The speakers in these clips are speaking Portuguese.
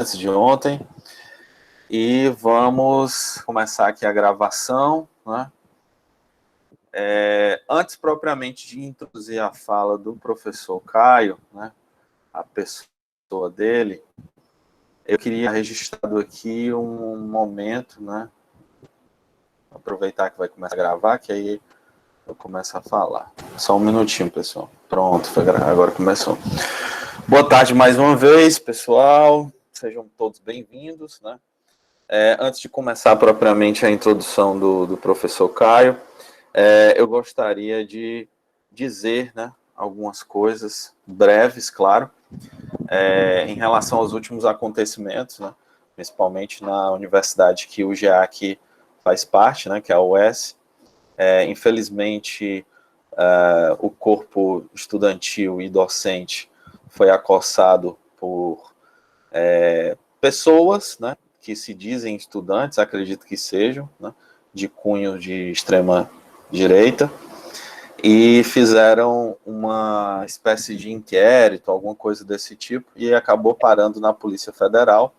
antes de ontem, e vamos começar aqui a gravação, né? Antes propriamente de introduzir a fala do professor Caio, né, a pessoa dele, eu queria registrar aqui um momento, né? Aproveitar que vai começar a gravar, que aí eu começo a falar. Só um minutinho, pessoal. Pronto, agora começou. Boa tarde mais uma vez, pessoal. Sejam todos bem-vindos, né? Antes de começar propriamente a introdução do professor Caio, eu gostaria de dizer, né, algumas coisas breves, claro, em relação aos últimos acontecimentos, né, principalmente na universidade que o GEAC faz parte, né, que é a UES. Infelizmente, o corpo estudantil e docente foi acossado por pessoas, né, que se dizem estudantes, acredito que sejam, né, de cunho de extrema direita, e fizeram uma espécie de inquérito, alguma coisa desse tipo, e acabou parando na Polícia Federal,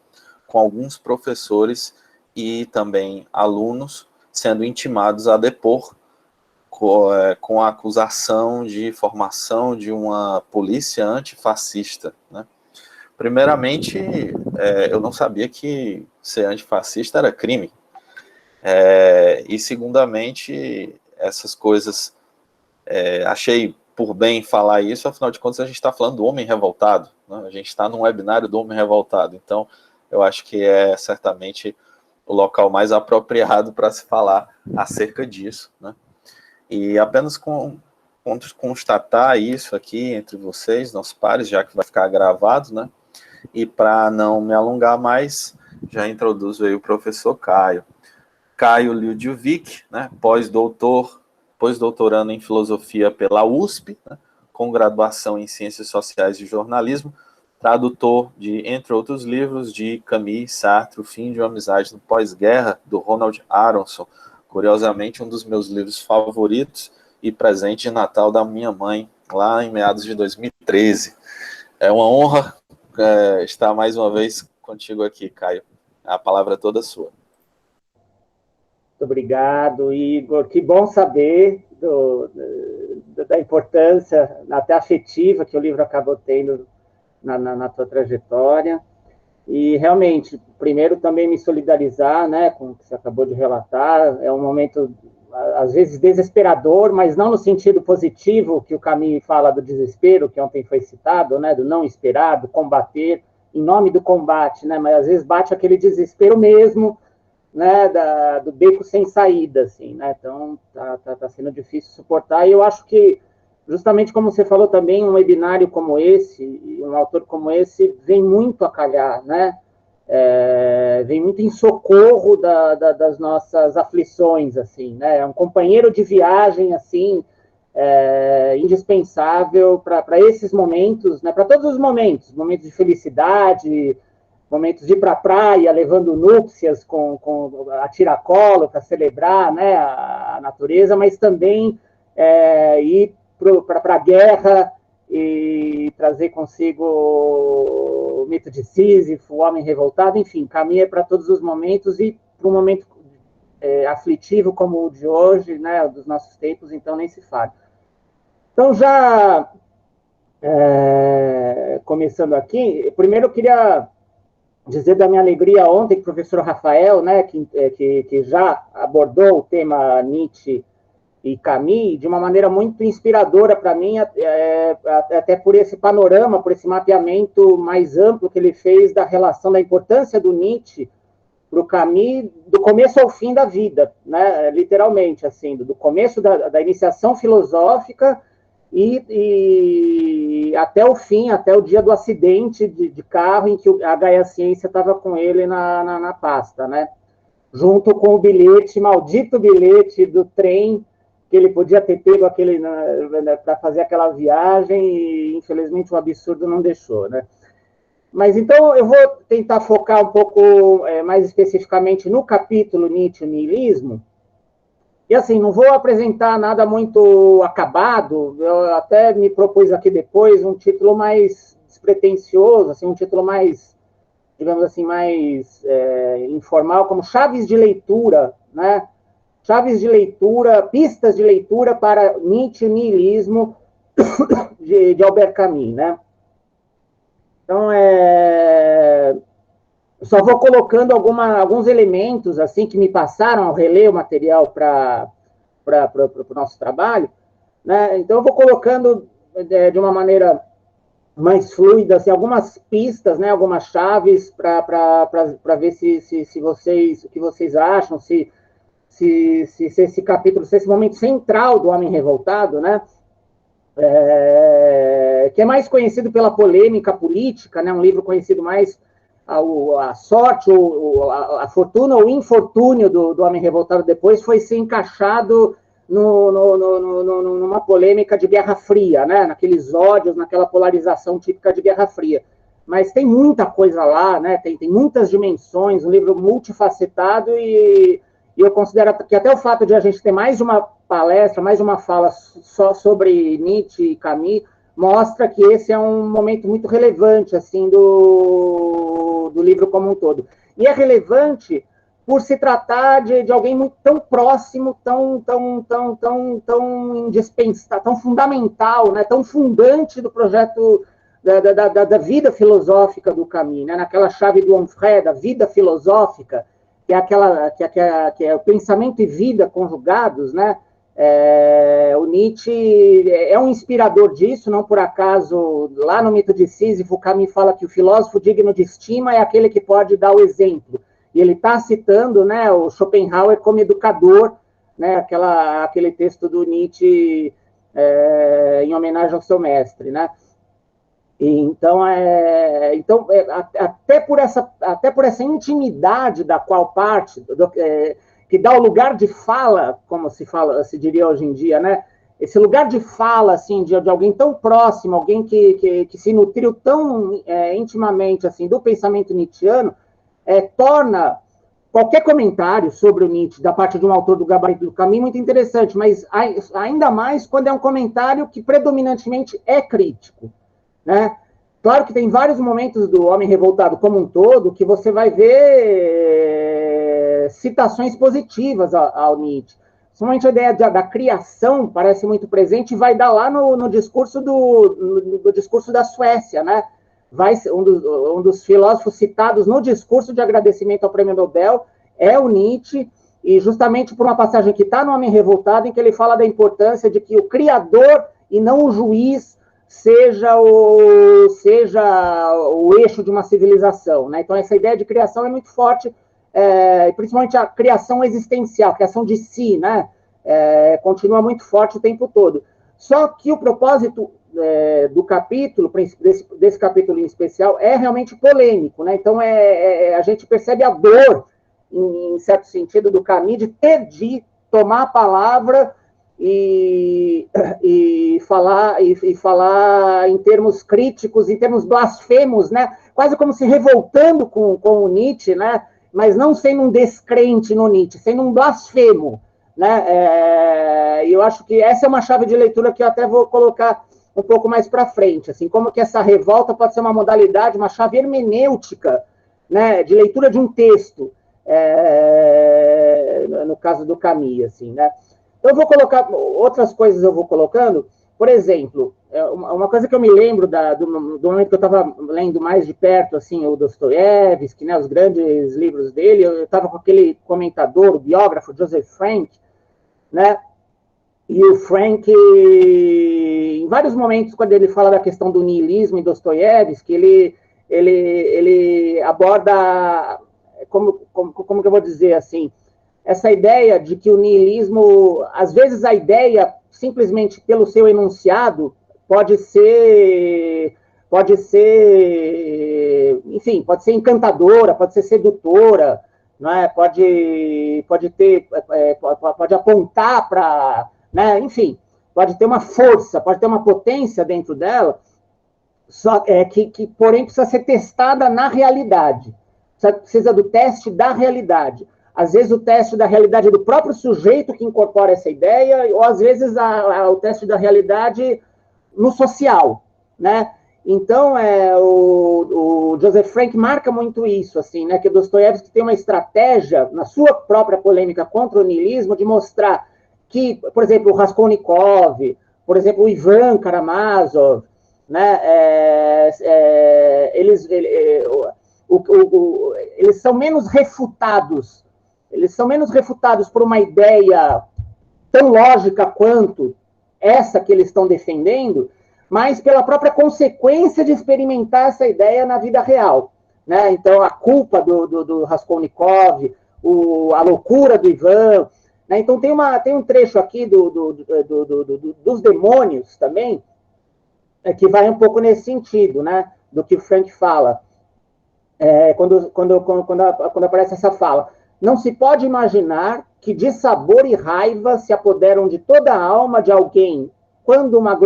com alguns professores e também alunos sendo intimados a depor com a acusação de formação de uma polícia antifascista, né? Primeiramente, eu não sabia que ser antifascista era crime. E, segundamente, essas coisas, achei por bem falar isso, afinal de contas, a gente está falando do homem revoltado, né? A gente está num webinário do homem revoltado, então, eu acho que é certamente o local mais apropriado para se falar acerca disso, né? E apenas constatar isso aqui entre vocês, nossos pares, já que vai ficar gravado, né? E para não me alongar mais, já introduzo aí o professor Caio. Caio Liudvik, né, pós-doutorando em filosofia pela USP, né, com graduação em ciências sociais e jornalismo, tradutor de, entre outros livros, de Camus, Sartre, O Fim de uma Amizade no Pós-Guerra, do Ronald Aronson, curiosamente um dos meus livros favoritos e presente de Natal da minha mãe, lá em meados de 2013. É uma honra estar mais uma vez contigo aqui, Caio. A palavra é toda sua. Muito obrigado, Igor. Que bom saber da importância, até afetiva, que o livro acabou tendo na tua trajetória. E, realmente, primeiro também me solidarizar, né, com o que você acabou de relatar. É um momento, às vezes, desesperador, mas não no sentido positivo, que o Camus fala do desespero, que ontem foi citado, né, do não esperar, do combater, em nome do combate, né, mas às vezes bate aquele desespero mesmo, né, do beco sem saída, assim, né, então tá sendo difícil suportar, e eu acho que, justamente como você falou também, um webinário como esse, e um autor como esse, vem muito a calhar, né, vem muito em socorro das nossas aflições, assim, né, é um companheiro de viagem, assim, indispensável para esses momentos, né, para todos os momentos de felicidade, momentos de ir para a praia, levando núpcias com a tiracolo para celebrar, né, a natureza, mas também ir para a guerra e trazer consigo o mito de Sísifo, o homem revoltado, enfim, caminha para todos os momentos e para um momento aflitivo como o de hoje, né, dos nossos tempos, então nem se fala. Então, já começando aqui, primeiro eu queria dizer da minha alegria ontem que o professor Rafael, né, que já abordou o tema Nietzsche e Camus de uma maneira muito inspiradora para mim, até por esse panorama, por esse mapeamento mais amplo que ele fez da relação, da importância do Nietzsche para o Camus, do começo ao fim da vida, né, literalmente, assim, do começo da iniciação filosófica e até o fim, até o dia do acidente de carro em que a Gaia Ciência estava com ele na pasta, né? Junto com o bilhete, maldito bilhete do trem, que ele podia ter pego para fazer aquela viagem e, infelizmente, o absurdo não deixou, né? Mas, então, eu vou tentar focar um pouco mais especificamente no capítulo Nietzsche e Nihilismo. E, assim, não vou apresentar nada muito acabado, eu até me propus aqui depois um título mais despretensioso, assim, um título mais digamos assim, mais informal, como chaves de leitura, né? Chaves de leitura, pistas de leitura para Nietzsche e niilismo de Albert Camus, né? Então, só vou colocando alguns elementos assim que me passaram ao reler o material para o nosso trabalho, né? Então, eu vou colocando de uma maneira mais fluida, assim, algumas pistas, né? Algumas chaves para ver se vocês, o que vocês acham, se esse capítulo, se esse momento central do Homem Revoltado, né? Que é mais conhecido pela polêmica política, né? Um livro conhecido mais a sorte, a fortuna ou infortúnio do Homem Revoltado depois foi ser encaixado numa polêmica de Guerra Fria, né? Naqueles ódios, naquela polarização típica de Guerra Fria. Mas tem muita coisa lá, né? Tem muitas dimensões, um livro multifacetado e eu considero que até o fato de a gente ter mais uma palestra, mais uma fala só sobre Nietzsche e Camus, mostra que esse é um momento muito relevante assim do livro como um todo. E é relevante por se tratar de alguém muito tão próximo, tão indispensável, tão fundamental, né, tão fundante do projeto da vida filosófica do Camus, né, naquela chave do Onfray, da vida filosófica, que é aquela que é o pensamento e vida conjugados, né? O Nietzsche é um inspirador disso, não por acaso, lá no Mito de Sísifo, o Camus fala que o filósofo digno de estima é aquele que pode dar o exemplo. E ele está citando, né, o Schopenhauer como educador, né, aquele texto do Nietzsche em homenagem ao seu mestre, né? Então, até por essa intimidade da qual parte, que dá o lugar de fala, como se diria hoje em dia, né? Esse lugar de fala, assim, de alguém tão próximo, alguém que se nutriu tão intimamente, assim, do pensamento nietzschiano, torna qualquer comentário sobre o Nietzsche, da parte de um autor do gabarito do Camus, muito interessante, mas ainda mais quando é um comentário que predominantemente é crítico, né? Claro que tem vários momentos do Homem Revoltado como um todo que você vai ver citações positivas ao Nietzsche. Principalmente a ideia da criação parece muito presente e vai dar lá no discurso do discurso da Suécia, né? Um dos filósofos citados no discurso de agradecimento ao Prêmio Nobel é o Nietzsche, e justamente por uma passagem que está no Homem Revoltado, em que ele fala da importância de que o criador e não o juiz seja o eixo de uma civilização, né? Então, essa ideia de criação é muito forte, principalmente a criação existencial, a criação de si, né? Continua muito forte o tempo todo. Só que o propósito do capítulo, desse capítulo em especial, é realmente polêmico, né? Então, a gente percebe a dor, em certo sentido, do Camus de ter de tomar a palavra e falar em termos críticos, em termos blasfemos, né? Quase como se revoltando com o Nietzsche, né? Mas não sendo um descrente no Nietzsche, sendo um blasfemo, né? Eu acho que essa é uma chave de leitura que eu até vou colocar um pouco mais para frente, assim, como que essa revolta pode ser uma modalidade, uma chave hermenêutica, né? De leitura de um texto, no caso do Camus, assim, né? Então, eu vou colocar outras coisas, eu vou colocando. Por exemplo, uma coisa que eu me lembro do momento que eu estava lendo mais de perto, assim, o Dostoiévski, né, os grandes livros dele, eu estava com aquele comentador, o biógrafo Joseph Frank, né? E o Frank, em vários momentos, quando ele fala da questão do niilismo em Dostoiévski, ele aborda, como que eu vou dizer assim, essa ideia de que o niilismo, às vezes a ideia, simplesmente pelo seu enunciado, pode ser, enfim, pode ser encantadora, pode ser sedutora, não é? Pode apontar para, né? Enfim, pode ter uma força, pode ter uma potência dentro dela, só que porém precisa ser testada na realidade. Precisa do teste da realidade. Às vezes o teste da realidade é do próprio sujeito que incorpora essa ideia, ou às vezes o teste da realidade no social, né? Então, o Joseph Frank marca muito isso, assim, né, que o Dostoiévski tem uma estratégia, na sua própria polêmica contra o niilismo, de mostrar que, por exemplo, o Raskolnikov, por exemplo, o Ivan Karamazov, né, eles são menos refutados, por uma ideia tão lógica quanto essa que eles estão defendendo, mas pela própria consequência de experimentar essa ideia na vida real, né? Então, a culpa do Raskolnikov, a loucura do Ivan, né? Então, tem um trecho aqui dos demônios também, que vai um pouco nesse sentido, né? Do que o Frank fala, quando aparece essa fala. Não se pode imaginar que dissabor e raiva se apoderam de toda a alma de alguém quando uma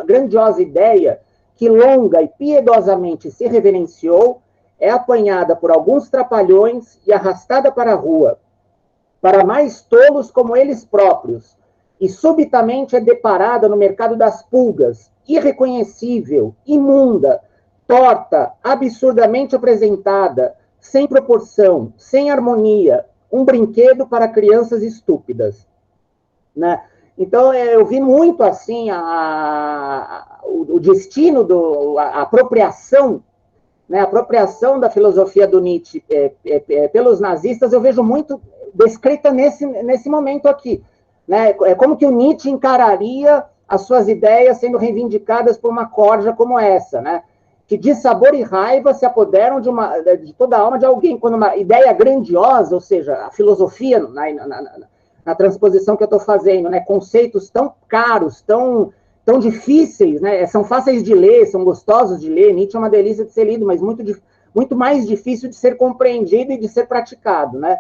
grandiosa ideia, que longa e piedosamente se reverenciou, é apanhada por alguns trapalhões e arrastada para a rua, para mais tolos como eles próprios, e subitamente é deparada no mercado das pulgas, irreconhecível, imunda, torta, absurdamente apresentada, sem proporção, sem harmonia, um brinquedo para crianças estúpidas, né? Então, eu vi muito, assim, o destino, a apropriação, né, a apropriação da filosofia do Nietzsche pelos nazistas, eu vejo muito descrita nesse momento aqui, né? É como que o Nietzsche encararia as suas ideias sendo reivindicadas por uma corja como essa, né? Que dissabor e raiva se apoderam de toda a alma de alguém, quando uma ideia grandiosa, ou seja, a filosofia, na transposição que eu estou fazendo, né, conceitos tão caros, tão difíceis, né, são fáceis de ler, são gostosos de ler, Nietzsche é uma delícia de ser lido, mas muito mais difícil de ser compreendido e de ser praticado, né?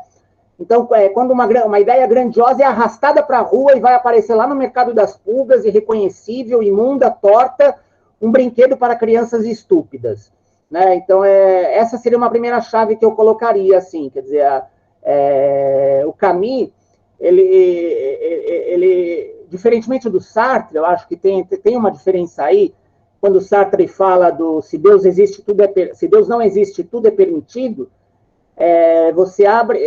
Então, quando uma ideia grandiosa é arrastada para a rua e vai aparecer lá no mercado das pulgas, irreconhecível, imunda, torta, um brinquedo para crianças estúpidas, né? Então, essa seria uma primeira chave que eu colocaria, assim, quer dizer, o Camus, ele, diferentemente do Sartre, eu acho que tem uma diferença aí, quando o Sartre fala se Deus não existe, tudo é permitido,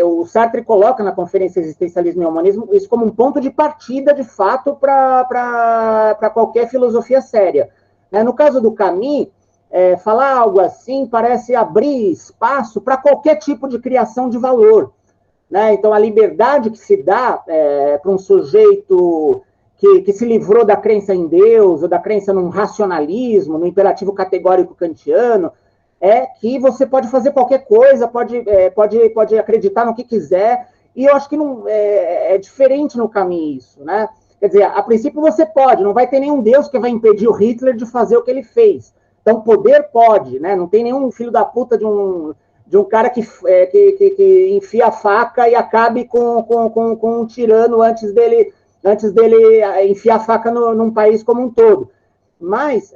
o Sartre coloca na Conferência Existencialismo e Humanismo isso como um ponto de partida, de fato, para qualquer filosofia séria. No caso do Camus, falar algo assim parece abrir espaço para qualquer tipo de criação de valor, né? Então, a liberdade que se dá para um sujeito que se livrou da crença em Deus, ou da crença num racionalismo, no imperativo categórico kantiano, é que você pode fazer qualquer coisa, pode acreditar no que quiser, e eu acho que não, é diferente no caminho isso, né? Quer dizer, a princípio você pode, não vai ter nenhum Deus que vai impedir o Hitler de fazer o que ele fez. Então, poder pode, né? Não tem nenhum filho da puta de um cara que enfia a faca e acabe com um tirano antes dele enfiar a faca num país como um todo. Mas,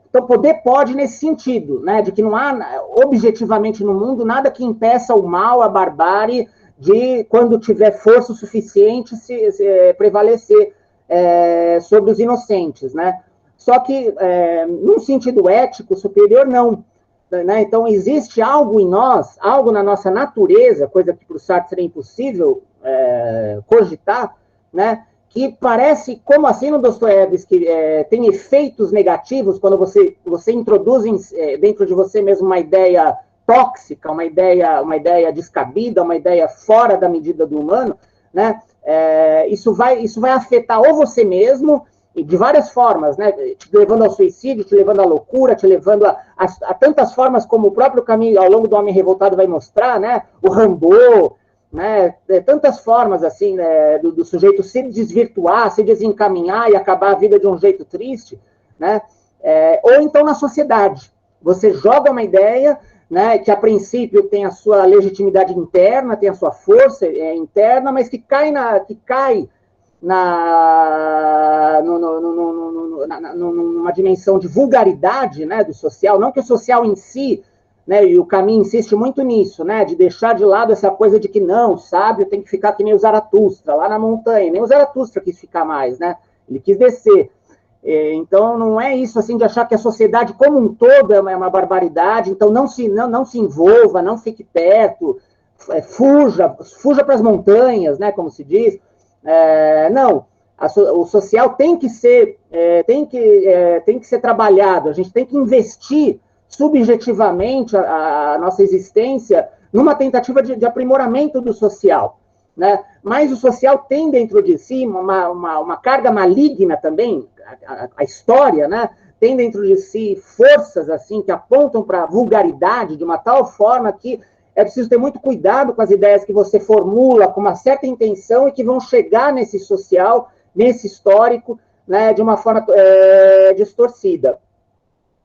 então, poder pode nesse sentido, né, de que não há, objetivamente no mundo, nada que impeça o mal, a barbárie, de, quando tiver força o suficiente, se prevalecer sobre os inocentes, né? Só que, num sentido ético superior, não. Né? Então, existe algo em nós, algo na nossa natureza, coisa que para o Sartre seria impossível cogitar, né? Que parece, como assim no Dostoiévski, tem efeitos negativos quando você introduz dentro de você mesmo uma ideia tóxica, uma ideia descabida, uma ideia fora da medida do humano, né? Isso vai afetar ou você mesmo, de várias formas, né? Te levando ao suicídio, te levando à loucura, te levando a tantas formas como o próprio Camus, ao longo do Homem Revoltado, vai mostrar, né? O Rambo, né? Tantas formas, assim, né? do sujeito se desvirtuar, se desencaminhar e acabar a vida de um jeito triste, né? Ou então na sociedade. Você joga uma ideia, né, que a princípio tem a sua legitimidade interna, tem a sua força interna, mas que cai numa dimensão de vulgaridade, né, do social, não que o social em si, né, e o Camus insiste muito nisso, né, de deixar de lado essa coisa de que não, o sábio tem que ficar que nem o Zaratustra, lá na montanha, nem o Zaratustra quis ficar mais, né, ele quis descer. Então, não é isso assim de achar que a sociedade como um todo é uma barbaridade, então não se envolva, não fique perto, fuja para as montanhas, né, como se diz. Não, o social tem que ser trabalhado, a gente tem que investir subjetivamente a nossa existência numa tentativa de aprimoramento do social, né? Mas o social tem dentro de si uma carga maligna também, a história, né? Tem dentro de si forças assim que apontam para a vulgaridade de uma tal forma que é preciso ter muito cuidado com as ideias que você formula com uma certa intenção e que vão chegar nesse social, nesse histórico, né, de uma forma distorcida.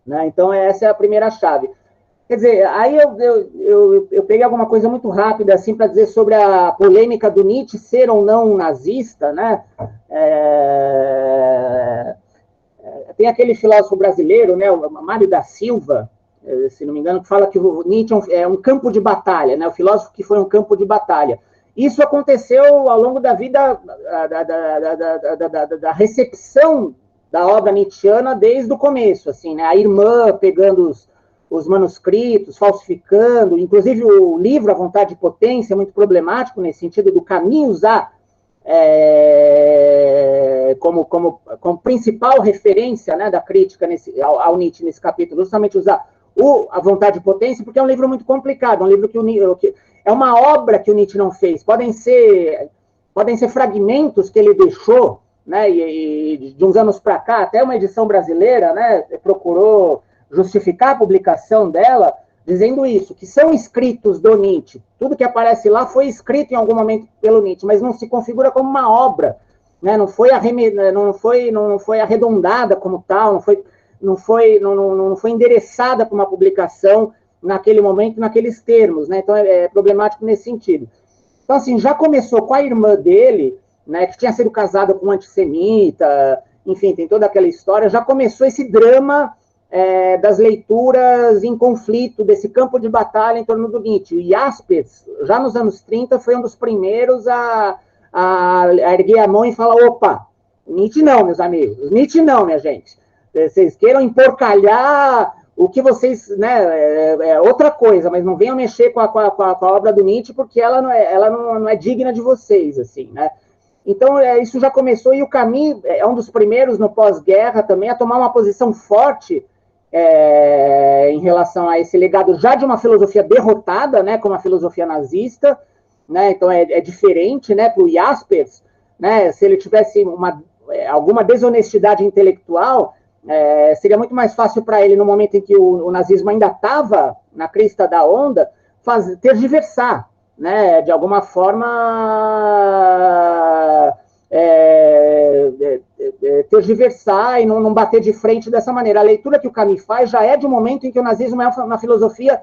Né? Então, essa é a primeira chave. Quer dizer, aí eu peguei alguma coisa muito rápida assim para dizer sobre a polêmica do Nietzsche ser ou não um nazista, né? Tem aquele filósofo brasileiro, né, o Mário da Silva, se não me engano, que fala que o Nietzsche é um campo de batalha, né? O filósofo que foi um campo de batalha. Isso aconteceu ao longo da vida da recepção da obra nietzschiana desde o começo, assim, né? A irmã pegando os manuscritos, falsificando, inclusive o livro A Vontade e Potência é muito problemático nesse sentido do Camus usar como principal referência, né, da crítica ao Nietzsche nesse capítulo, justamente usar A Vontade e Potência, porque é um livro muito complicado, um livro que é uma obra que o Nietzsche não fez, podem ser fragmentos que ele deixou, né, e de uns anos para cá, até uma edição brasileira, né, procurou justificar a publicação dela, dizendo isso, que são escritos do Nietzsche. Tudo que aparece lá foi escrito em algum momento pelo Nietzsche, mas não se configura como uma obra, né? Não foi arredondada como tal, não foi endereçada para uma publicação naquele momento, naqueles termos, né? Então é problemático nesse sentido. Então, assim, já começou com a irmã dele, né, que tinha sido casada com um antissemita, enfim, tem toda aquela história, já começou esse drama das leituras em conflito, desse campo de batalha em torno do Nietzsche. E Jaspers, já nos anos 30, foi um dos primeiros a erguer a mão e falar, opa, Nietzsche não, meus amigos, Nietzsche não, minha gente. Vocês queiram emporcalhar o que vocês, né, é outra coisa, mas não venham mexer com a obra do Nietzsche, porque ela não é digna de vocês, assim, né? Então, isso já começou, e o Camus é um dos primeiros no pós-guerra também a tomar uma posição forte em relação a esse legado já de uma filosofia derrotada, né, como a filosofia nazista, né? Então é diferente, né, para o Jaspers, né, se ele tivesse alguma desonestidade intelectual, seria muito mais fácil para ele, no momento em que o nazismo ainda estava na crista da onda, tergiversar, né, de alguma forma tergiversar e não bater de frente dessa maneira. A leitura que o Camus faz já é de um momento em que o nazismo é uma filosofia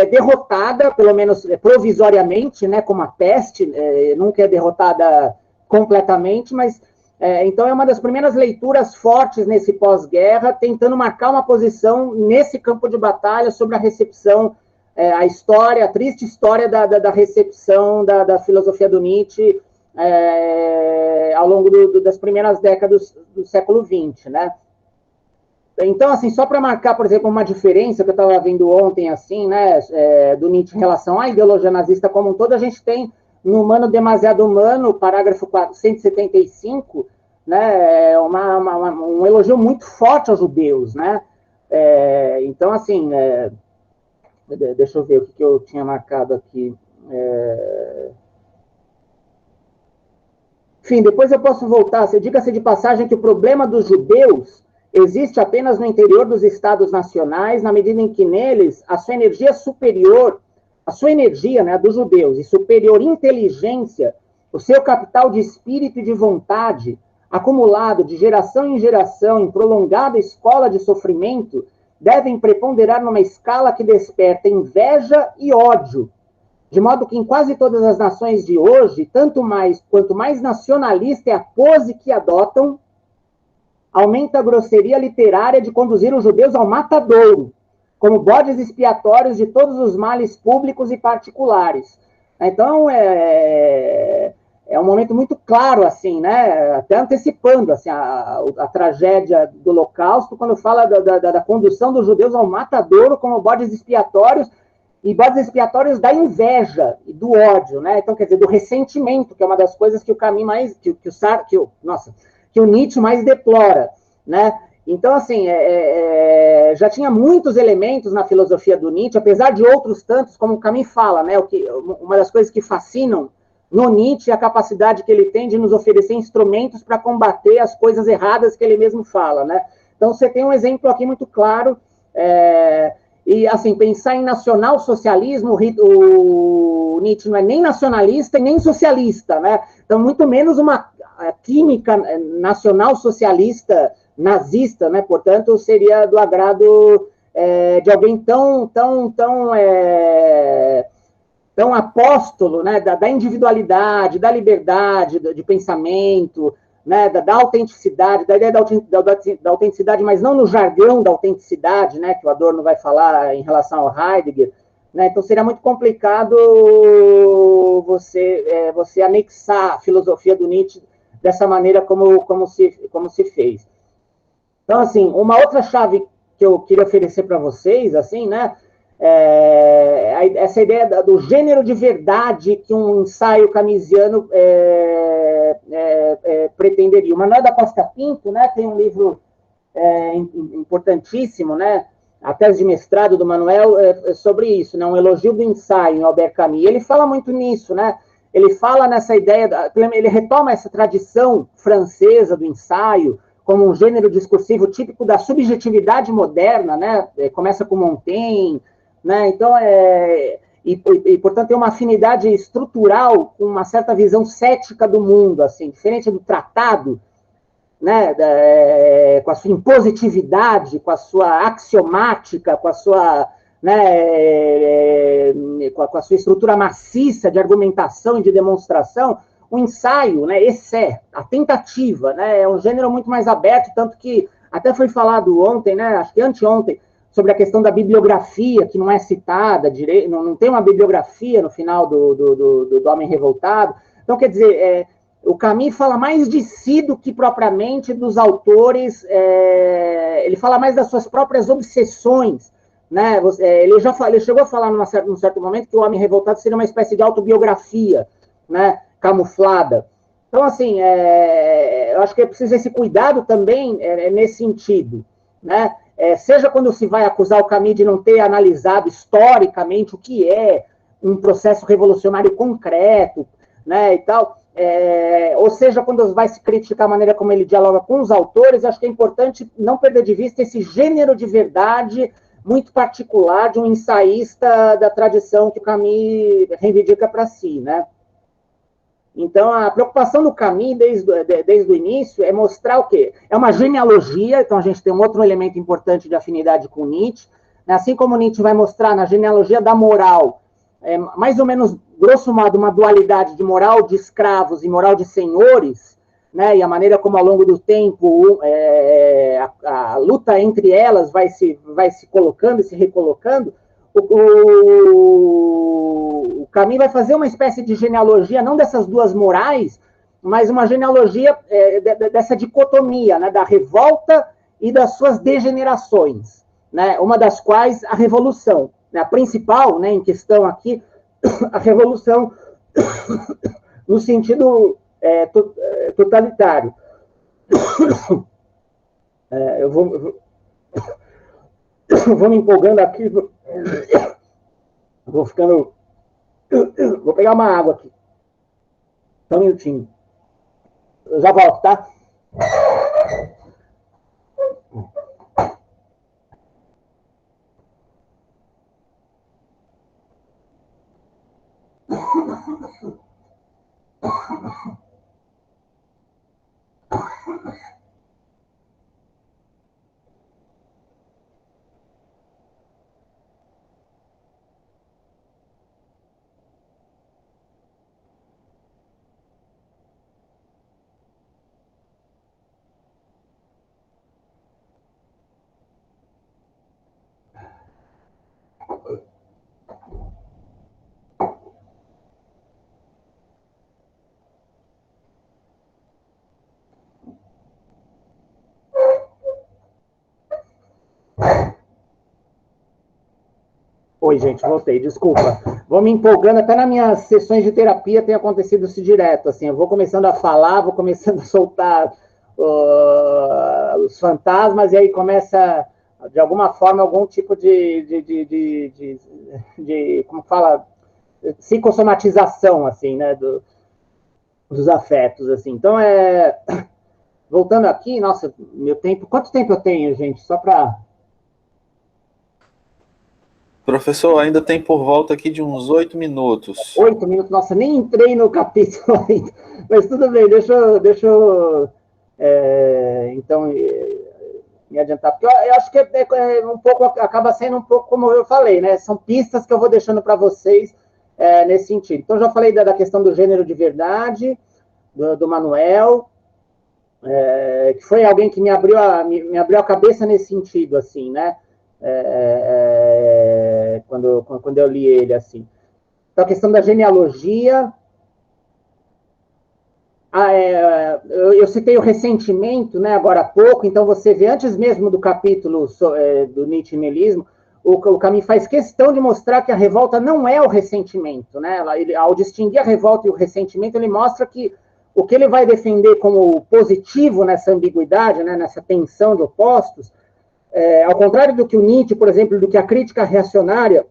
derrotada, pelo menos provisoriamente, né, como a peste, nunca é derrotada completamente, mas então é uma das primeiras leituras fortes nesse pós-guerra, tentando marcar uma posição nesse campo de batalha sobre a recepção, a triste história da recepção da filosofia do Nietzsche ao longo das primeiras décadas do século XX, né? Então, assim, só para marcar, por exemplo, uma diferença que eu estava vendo ontem, assim, né, do Nietzsche em relação à ideologia nazista como um todo, a gente tem no Humano Demasiado Humano, parágrafo 475, né, um elogio muito forte aos judeus, né? Então, assim, deixa eu ver o que eu tinha marcado aqui. Enfim, depois eu posso voltar. Diga-se de passagem que o problema dos judeus existe apenas no interior dos estados nacionais, na medida em que neles a sua energia superior, a sua energia, né, dos judeus, e superior inteligência, o seu capital de espírito e de vontade, acumulado de geração em geração em prolongada escola de sofrimento, devem preponderar numa escala que desperta inveja e ódio, de modo que em quase todas as nações de hoje, quanto mais nacionalista é a pose que adotam, aumenta a grosseria literária de conduzir os judeus ao matadouro, como bodes expiatórios de todos os males públicos e particulares. Então, é um momento muito claro, assim, né? Até antecipando assim, a tragédia do Holocausto, quando fala da condução dos judeus ao matadouro como bodes expiatórios, e bodes expiatórios da inveja e do ódio, né? Então, quer dizer, do ressentimento, que é uma das coisas que o Camus mais, que o Nietzsche mais deplora, né? Então, assim, já tinha muitos elementos na filosofia do Nietzsche, apesar de outros tantos, como o Camus fala, né? Uma das coisas que fascinam no Nietzsche é a capacidade que ele tem de nos oferecer instrumentos para combater as coisas erradas que ele mesmo fala, né? Então, você tem um exemplo aqui muito claro, e, assim, pensar em nacional-socialismo, o Nietzsche não é nem nacionalista e nem socialista, né? Então, muito menos uma química nacional-socialista nazista, né? Portanto, seria do agrado de alguém tão apóstolo, né, da individualidade, da liberdade de pensamento, né, da autenticidade, da ideia da autenticidade, mas não no jargão da autenticidade, né, que o Adorno vai falar em relação ao Heidegger, né, então seria muito complicado você anexar a filosofia do Nietzsche dessa maneira como se fez. Então, assim, uma outra chave que eu queria oferecer para vocês, assim, né, essa ideia do gênero de verdade que um ensaio camisiano pretenderia. O Manuel da Costa Pinto, né, tem um livro importantíssimo, né, a tese de mestrado do Manuel sobre isso, né, um elogio do ensaio em Albert Camus. E ele fala muito nisso, né? Ele fala nessa ideia, ele retoma essa tradição francesa do ensaio como um gênero discursivo típico da subjetividade moderna, né? Começa com Montaigne, né? Então, portanto, tem uma afinidade estrutural com uma certa visão cética do mundo, assim, diferente do tratado, né, com a sua impositividade, com a sua axiomática, com a sua, né, com a sua estrutura maciça de argumentação e de demonstração. O ensaio, né, a tentativa, né, é um gênero muito mais aberto, tanto que até foi falado ontem, né, acho que anteontem, sobre a questão da bibliografia, que não é citada, não tem uma bibliografia no final do Homem Revoltado. Então, quer dizer, o Camus fala mais de si do que propriamente dos autores, ele fala mais das suas próprias obsessões, né? Ele chegou a falar num certo momento que o Homem Revoltado seria uma espécie de autobiografia, né? Camuflada. Então, assim, eu acho que é preciso esse cuidado também nesse sentido, né? Seja quando se vai acusar o Camus de não ter analisado historicamente o que é um processo revolucionário concreto, né, e tal, ou seja, quando vai se criticar a maneira como ele dialoga com os autores, acho que é importante não perder de vista esse gênero de verdade muito particular de um ensaísta da tradição que o Camus reivindica para si, né? Então, a preocupação do Camus, desde o início, é mostrar o quê? É uma genealogia, então a gente tem um outro elemento importante de afinidade com Nietzsche, né? Assim como Nietzsche vai mostrar na genealogia da moral, mais ou menos, grosso modo, uma dualidade de moral de escravos e moral de senhores, né? E a maneira como, ao longo do tempo, a luta entre elas vai se colocando e se recolocando. O Camus vai fazer uma espécie de genealogia, não dessas duas morais, mas uma genealogia dessa dicotomia, né, da revolta e das suas degenerações, né, uma das quais a revolução, né, a principal, né, em questão aqui, a revolução no sentido totalitário. Eu vou me empolgando aqui, vou ficando. Vou pegar uma água aqui. Só um minutinho. Eu já volto, tá? Oi, gente, voltei, desculpa. Vou me empolgando, até nas minhas sessões de terapia tem acontecido isso direto, assim, eu vou começando a falar, vou começando a soltar os fantasmas, e aí começa, de alguma forma, algum tipo de como fala, psicossomatização, assim, né, dos afetos, assim. Então, voltando aqui, nossa, meu tempo, quanto tempo eu tenho, gente? Só para... Professor, ainda tem por volta aqui de uns 8 minutos. 8 minutos, nossa, nem entrei no capítulo ainda, mas tudo bem, deixa eu então, me adiantar, porque eu acho que um pouco, acaba sendo um pouco como eu falei, né, são pistas que eu vou deixando para vocês nesse sentido. Então, já falei da questão do gênero de verdade, do Manuel, que foi alguém que me abriu a cabeça nesse sentido, assim, né, quando eu li ele, assim. Então, a questão da genealogia, eu citei o ressentimento, né, agora há pouco, então você vê, antes mesmo do capítulo do Nietzsche-Nihilismo, o Camus faz questão de mostrar que a revolta não é o ressentimento, né? Ao distinguir a revolta e o ressentimento, ele mostra que o que ele vai defender como positivo nessa ambiguidade, né, nessa tensão de opostos, ao contrário do que o Nietzsche, por exemplo, do que a crítica reacionária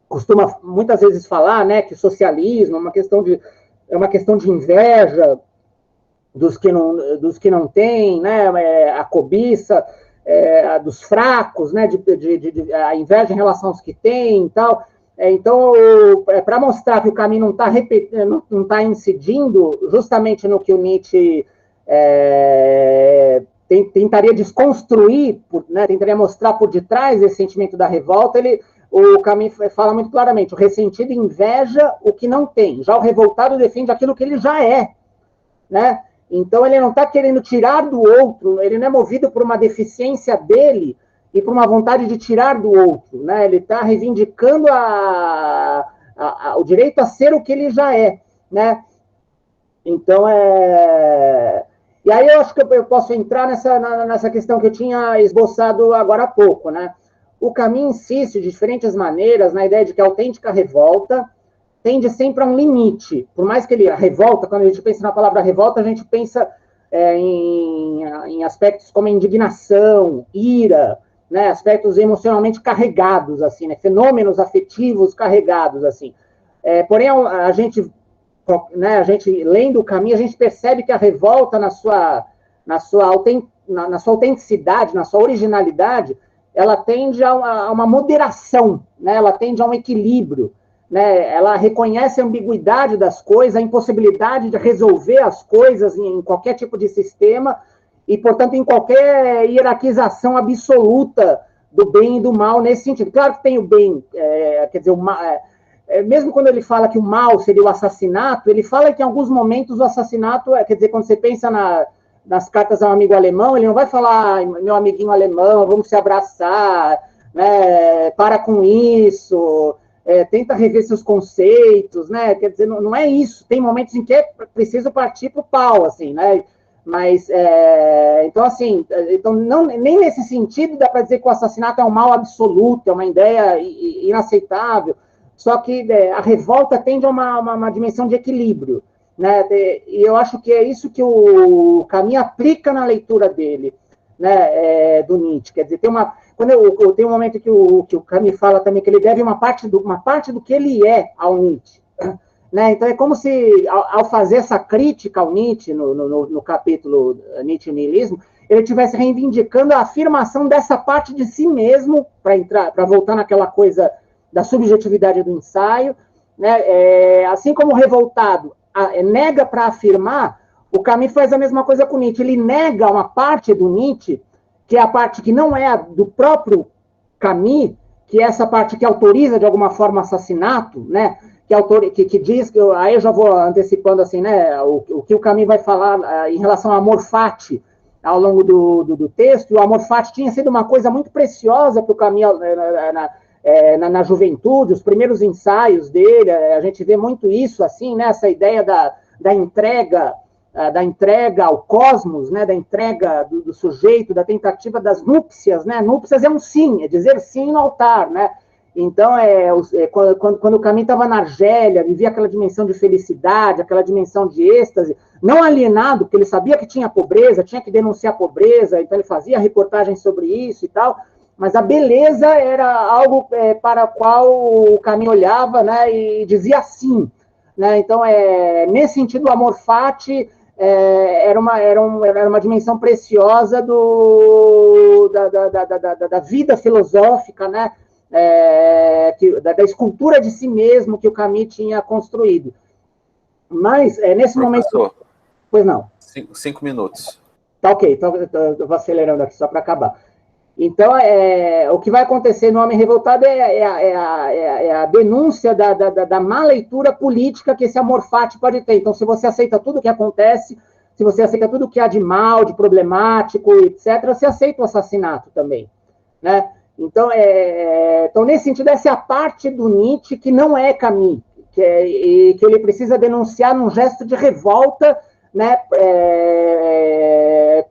costuma muitas vezes falar, né, que o socialismo é uma questão de inveja dos que não têm, né, a cobiça dos fracos, né, a inveja em relação aos que têm e tal. Então, para mostrar que o caminho não tá incidindo justamente no que o Nietzsche tentaria desconstruir, né, tentaria mostrar por detrás desse sentimento da revolta, o Camus fala muito claramente, o ressentido inveja o que não tem, já o revoltado defende aquilo que ele já é, né? Então ele não está querendo tirar do outro, ele não é movido por uma deficiência dele e por uma vontade de tirar do outro, né? Ele está reivindicando o direito a ser o que ele já é, né? Então, e aí eu acho que eu posso entrar nessa questão que eu tinha esboçado agora há pouco, né? O Camus insiste de diferentes maneiras na ideia de que a autêntica revolta tende sempre a um limite. Por mais que a revolta, quando a gente pensa na palavra revolta, a gente pensa em aspectos como indignação, ira, né, aspectos emocionalmente carregados, assim, né, fenômenos afetivos carregados, assim. Porém, a gente lendo o Camus, a gente percebe que a revolta na sua autenticidade, na sua originalidade, ela tende a uma moderação, né? Ela tende a um equilíbrio, né? Ela reconhece a ambiguidade das coisas, a impossibilidade de resolver as coisas em qualquer tipo de sistema e, portanto, em qualquer hierarquização absoluta do bem e do mal nesse sentido. Claro que tem o bem, quer dizer, mesmo quando ele fala que o mal seria o assassinato, ele fala que em alguns momentos o assassinato, quer dizer, quando você pensa nas cartas ao amigo alemão, ele não vai falar, meu amiguinho alemão, vamos se abraçar, né, para com isso, tenta rever seus conceitos, né, quer dizer, não é isso, tem momentos em que é preciso partir para o pau, assim, né, mas, então, assim, nem nesse sentido dá para dizer que o assassinato é um mal absoluto, é uma ideia inaceitável, só que a revolta tende a uma dimensão de equilíbrio, né? E eu acho que é isso que o Camus aplica na leitura dele, né? Do Nietzsche. Quer dizer, tem um momento que o Camus fala também que ele deve uma parte do que ele é ao Nietzsche, né? Então é como se, ao fazer essa crítica ao Nietzsche no capítulo Nietzsche e Nihilismo, ele estivesse reivindicando a afirmação dessa parte de si mesmo, para voltar naquela coisa da subjetividade do ensaio, né? Assim como o revoltado nega para afirmar, o Camus faz a mesma coisa com Nietzsche. Ele nega uma parte do Nietzsche, que é a parte que não é do próprio Camus, que é essa parte que autoriza de alguma forma assassinato, né? Que diz que aí eu já vou antecipando assim, né? O que o Camus vai falar em relação ao amor fati ao longo do texto. O amor fati tinha sido uma coisa muito preciosa para o Camus na juventude, os primeiros ensaios dele, a gente vê muito isso, assim, né, essa ideia da entrega ao cosmos, né, da entrega do sujeito, da tentativa das núpcias, né, núpcias é um sim, é dizer sim no altar, né, Então, quando o Camus estava na Argélia, vivia aquela dimensão de felicidade, aquela dimensão de êxtase, não alienado, porque ele sabia que tinha pobreza, tinha que denunciar a pobreza, então ele fazia reportagens sobre isso e tal, mas a beleza era algo para o qual o Camus olhava, né, e dizia sim. Né? Então, nesse sentido, o amor fati era uma dimensão preciosa da vida filosófica, né? Da escultura de si mesmo que o Camus tinha construído. Mas, nesse Professor, momento... Pois não. 5 minutos. Tá ok, então eu vou acelerando aqui só para acabar. Então, o que vai acontecer no Homem Revoltado é a denúncia da má leitura política que esse amor fati pode ter. Então, se você aceita tudo o que acontece, se você aceita tudo o que há de mal, de problemático, etc., você aceita o assassinato também, né? Então, nesse sentido, essa é a parte do Nietzsche que não é Camus, que ele precisa denunciar num gesto de revolta, né,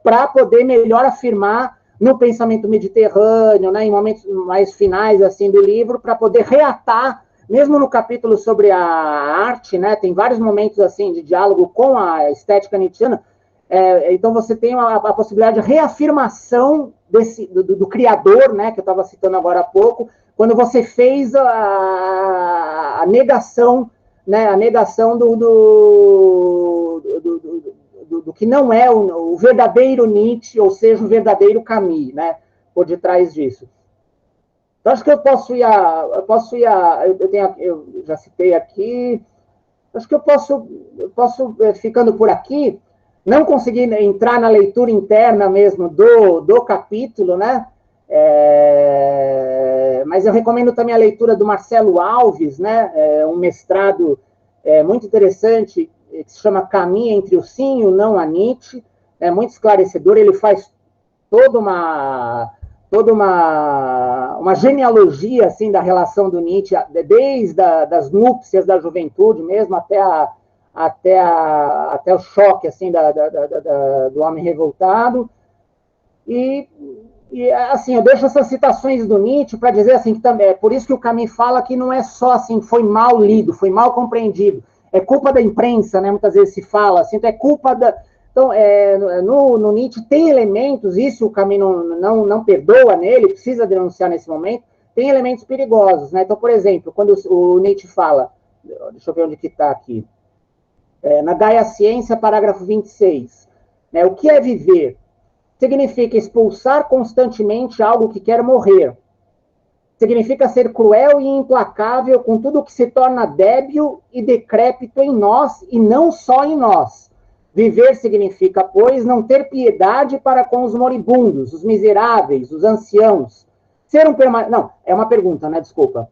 para poder melhor afirmar no pensamento mediterrâneo, né, em momentos mais finais assim do livro, para poder reatar, mesmo no capítulo sobre a arte, né, tem vários momentos assim de diálogo com a estética nietzschiana, então você tem a possibilidade de reafirmação do criador, né, que eu estava citando agora há pouco, quando você fez a negação, né, a negação do que não é o verdadeiro Nietzsche, ou seja, o verdadeiro Camus, né, por detrás disso. Então, acho que eu já citei aqui, acho que eu posso ficando por aqui, não consegui entrar na leitura interna mesmo do capítulo, né, mas eu recomendo também a leitura do Marcelo Alves, né, um mestrado muito interessante, que se chama Caminho entre o Sim e o Não a Nietzsche, é muito esclarecedor, ele faz toda uma genealogia assim, da relação do Nietzsche, desde das núpcias da juventude mesmo, até o choque assim, do homem revoltado, e assim, eu deixo essas citações do Nietzsche para dizer assim, que também, por isso que o Camus fala que não é só assim, foi mal lido, foi mal compreendido, é culpa da imprensa, né? Muitas vezes se fala assim, então é culpa da... Então, no Nietzsche tem elementos, isso o Camus não perdoa nele, precisa denunciar nesse momento, tem elementos perigosos, né? Então, por exemplo, quando o Nietzsche fala, deixa eu ver onde que está aqui, na Gaia Ciência, parágrafo 26, né? O que é viver? Significa expulsar constantemente algo que quer morrer. Significa ser cruel e implacável com tudo que se torna débil e decrépito em nós e não só em nós. Viver significa, pois, não ter piedade para com os moribundos, os miseráveis, os anciãos. Ser um permanente... Não, é uma pergunta, né? Desculpa.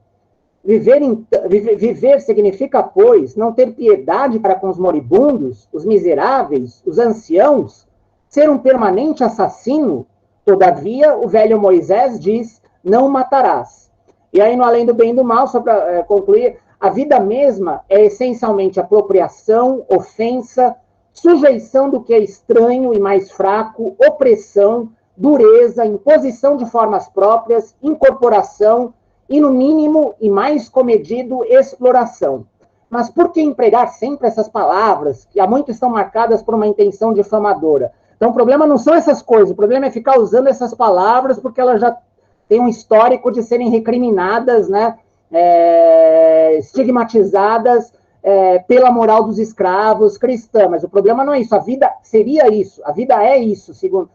Viver significa, pois, não ter piedade para com os moribundos, os miseráveis, os anciãos. Ser um permanente assassino. Todavia, o velho Moisés diz, não matarás. E aí, no Além do Bem e do Mal, só para concluir, a vida mesma é essencialmente apropriação, ofensa, sujeição do que é estranho e mais fraco, opressão, dureza, imposição de formas próprias, incorporação e, no mínimo e mais comedido, exploração. Mas por que empregar sempre essas palavras, que há muito estão marcadas por uma intenção difamadora? Então, o problema não são essas coisas, o problema é ficar usando essas palavras porque elas já têm um histórico de serem recriminadas, né, estigmatizadas pela moral dos escravos cristã. Mas o problema não é isso, a vida seria isso, a vida é isso, segundo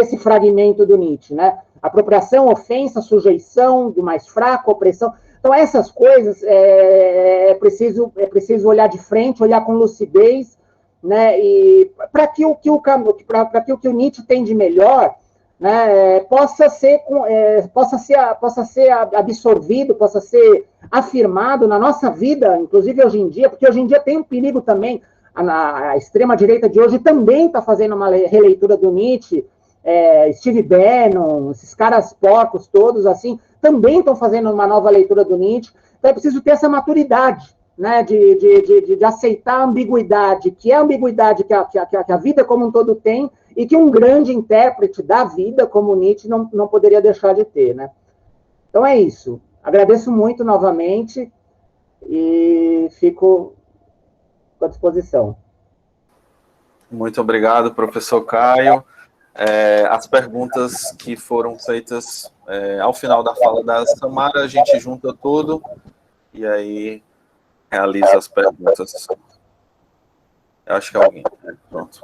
esse fragmento do Nietzsche, né? Apropriação, ofensa, sujeição do mais fraco, opressão. Então, essas coisas é preciso olhar de frente, olhar com lucidez, né? E para que o que o Nietzsche tem de melhor, né, possa ser absorvido, possa ser afirmado na nossa vida, inclusive hoje em dia, porque hoje em dia tem um perigo também, a extrema-direita de hoje também está fazendo uma releitura do Nietzsche, Steve Bannon, esses caras porcos todos, assim, também estão fazendo uma nova leitura do Nietzsche, então é preciso ter essa maturidade, né, de aceitar a ambiguidade, que é a ambiguidade que a vida como um todo tem, e que um grande intérprete da vida, como Nietzsche, não poderia deixar de ter, né? Então é isso. Agradeço muito novamente e fico à disposição. Muito obrigado, professor Caio. As perguntas que foram feitas ao final da fala da Samara, a gente junta tudo e aí realiza as perguntas. Eu acho que é alguém. Pronto.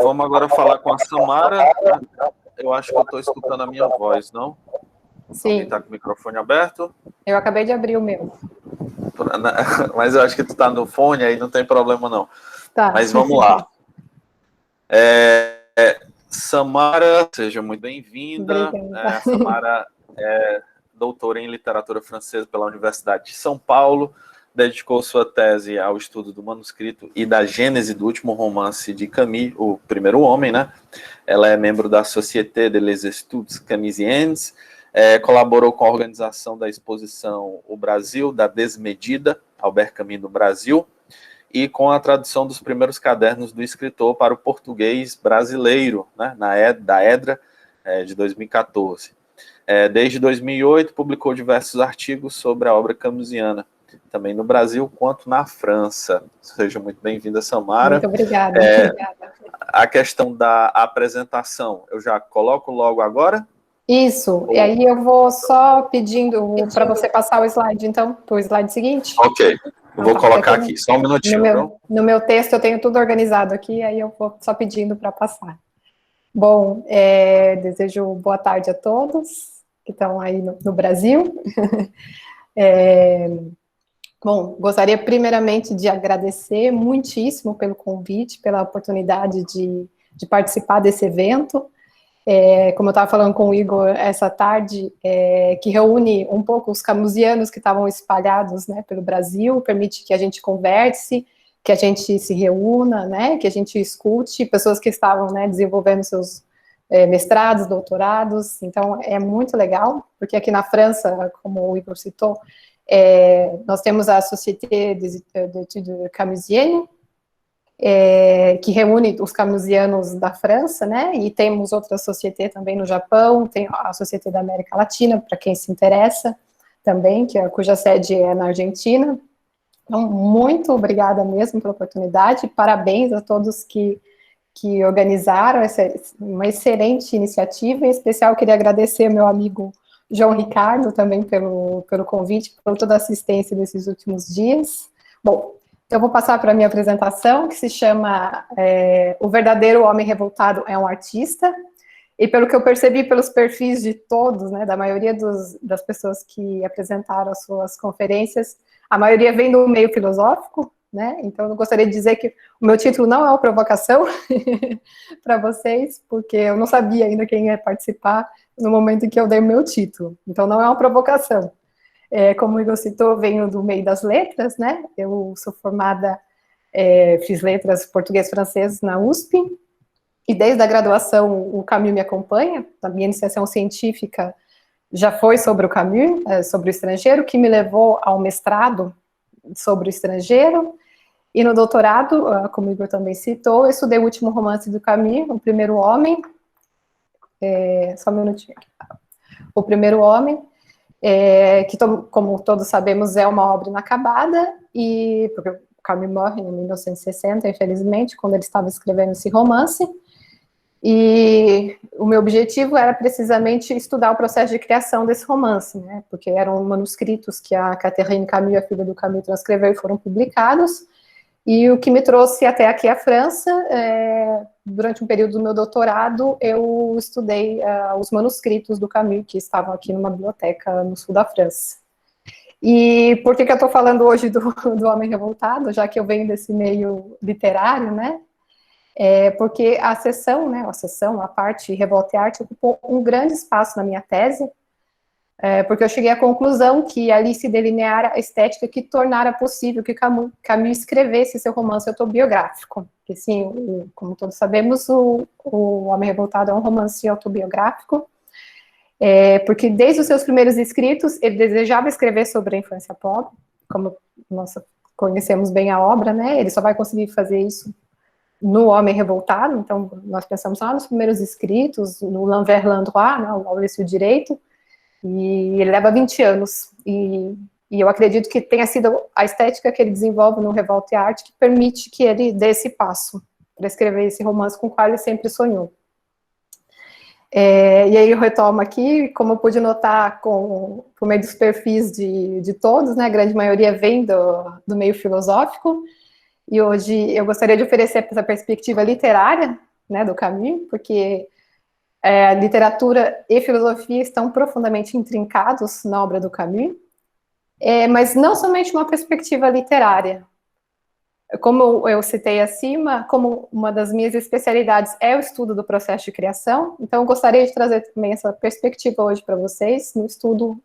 Vamos agora falar com a Samara. Eu acho que eu estou escutando a minha voz, não? Sim. Alguém está com o microfone aberto? Eu acabei de abrir o meu. Mas eu acho que tu está no fone, aí não tem problema não. Tá. Mas vamos lá. Samara, seja muito bem-vinda. A Samara é doutora em literatura francesa pela Universidade de São Paulo, dedicou sua tese ao estudo do manuscrito e da gênese do último romance de Camus, O Primeiro Homem, né? Ela é membro da Société des Études Camusiennes, colaborou com a organização da exposição O Brasil, da Desmedida, Albert Camus no Brasil, e com a tradução dos primeiros cadernos do escritor para o português brasileiro, né, da EDRA, de 2014. Desde 2008, publicou diversos artigos sobre a obra camusiana, também no Brasil quanto na França. Seja muito bem-vinda, Samara. Muito obrigada. A questão da apresentação, eu já coloco logo agora? Isso, e aí eu vou só pedindo para você passar o slide, então, para o slide seguinte. Ok, eu vou colocar aqui, só um minutinho. No meu texto eu tenho tudo organizado aqui, aí eu vou só pedindo para passar. Bom, desejo boa tarde a todos que estão aí no Brasil. Bom, gostaria primeiramente de agradecer muitíssimo pelo convite, pela oportunidade de participar desse evento. Como eu estava falando com o Igor essa tarde, que reúne um pouco os camusianos que estavam espalhados, né, pelo Brasil, permite que a gente converse, que a gente se reúna, né, que a gente escute pessoas que estavam, né, desenvolvendo seus mestrados, doutorados. Então é muito legal, porque aqui na França, como o Igor citou, nós temos a Société des Études Camusiennes, que reúne os camusianos da França, né, e temos outras sociedades também no Japão, tem a Sociedade da América Latina, para quem se interessa, também, cuja sede é na Argentina. Então, muito obrigada mesmo pela oportunidade, parabéns a todos que organizaram uma excelente iniciativa, em especial queria agradecer ao meu amigo João Ricardo também pelo convite, por toda a assistência desses últimos dias. Bom, eu vou passar para a minha apresentação, que se chama O Verdadeiro Homem Revoltado é um Artista, e pelo que eu percebi pelos perfis de todos, né, da maioria das pessoas que apresentaram as suas conferências, a maioria vem do meio filosófico, né, então eu gostaria de dizer que o meu título não é uma provocação para vocês, porque eu não sabia ainda quem ia participar no momento em que eu dei o meu título, então não é uma provocação. Como o Igor citou, venho do meio das letras, né, eu sou formada, fiz letras português-francês na USP, e desde a graduação o Camus me acompanha, a minha iniciação científica já foi sobre o Camus, sobre o estrangeiro, que me levou ao mestrado sobre o estrangeiro, e no doutorado, como o Igor também citou, eu estudei o último romance do Camus, O Primeiro Homem, só um minutinho aqui, O Primeiro Homem, que, como todos sabemos, é uma obra inacabada, porque o Camus morre em 1960, infelizmente, quando ele estava escrevendo esse romance, e o meu objetivo era precisamente estudar o processo de criação desse romance, né, porque eram manuscritos que a Catherine Camus, a filha do Camus, transcreveu e foram publicados, e o que me trouxe até aqui à França, durante um período do meu doutorado, eu estudei os manuscritos do Camus, que estavam aqui numa biblioteca no sul da França. E por que eu estou falando hoje do Homem Revoltado, já que eu venho desse meio literário, né? Porque a parte Revolta e Arte ocupou um grande espaço na minha tese, porque eu cheguei à conclusão que ali se delineara a estética que tornara possível que Camus escrevesse seu romance autobiográfico. Porque, sim, como todos sabemos, o Homem Revoltado é um romance autobiográfico, porque desde os seus primeiros escritos, ele desejava escrever sobre a infância pobre, como nós conhecemos bem a obra, né? Ele só vai conseguir fazer isso no Homem Revoltado, então nós pensamos lá nos primeiros escritos, no L'Envers l'Endroit, né, o Maurício Direito, E ele leva 20 anos, e eu acredito que tenha sido a estética que ele desenvolve no Revolta e Arte que permite que ele dê esse passo para escrever esse romance com o qual ele sempre sonhou. E aí eu retomo aqui, como eu pude notar por meio dos perfis de todos, né, a grande maioria vem do meio filosófico, e hoje eu gostaria de oferecer essa perspectiva literária, né, do Camus, porque literatura e filosofia estão profundamente intrincados na obra do Camus, mas não somente uma perspectiva literária. Como eu citei acima, como uma das minhas especialidades é o estudo do processo de criação, então eu gostaria de trazer também essa perspectiva hoje para vocês, no estudo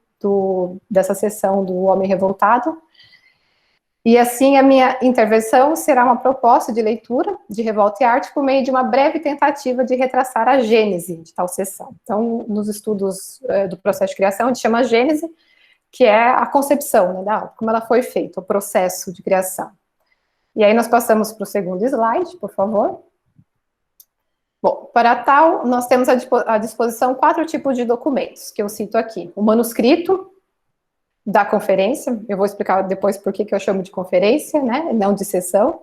dessa sessão do Homem Revoltado. E assim, a minha intervenção será uma proposta de leitura de Revolta e Arte por meio de uma breve tentativa de retraçar a gênese de tal sessão. Então, nos estudos do processo de criação, a gente chama a gênese, que é a concepção, né, como ela foi feita, o processo de criação. E aí nós passamos para o segundo slide, por favor. Bom, para tal, nós temos à disposição 4 tipos de documentos, que eu cito aqui. O manuscrito da conferência, eu vou explicar depois por que eu chamo de conferência, né, não de sessão.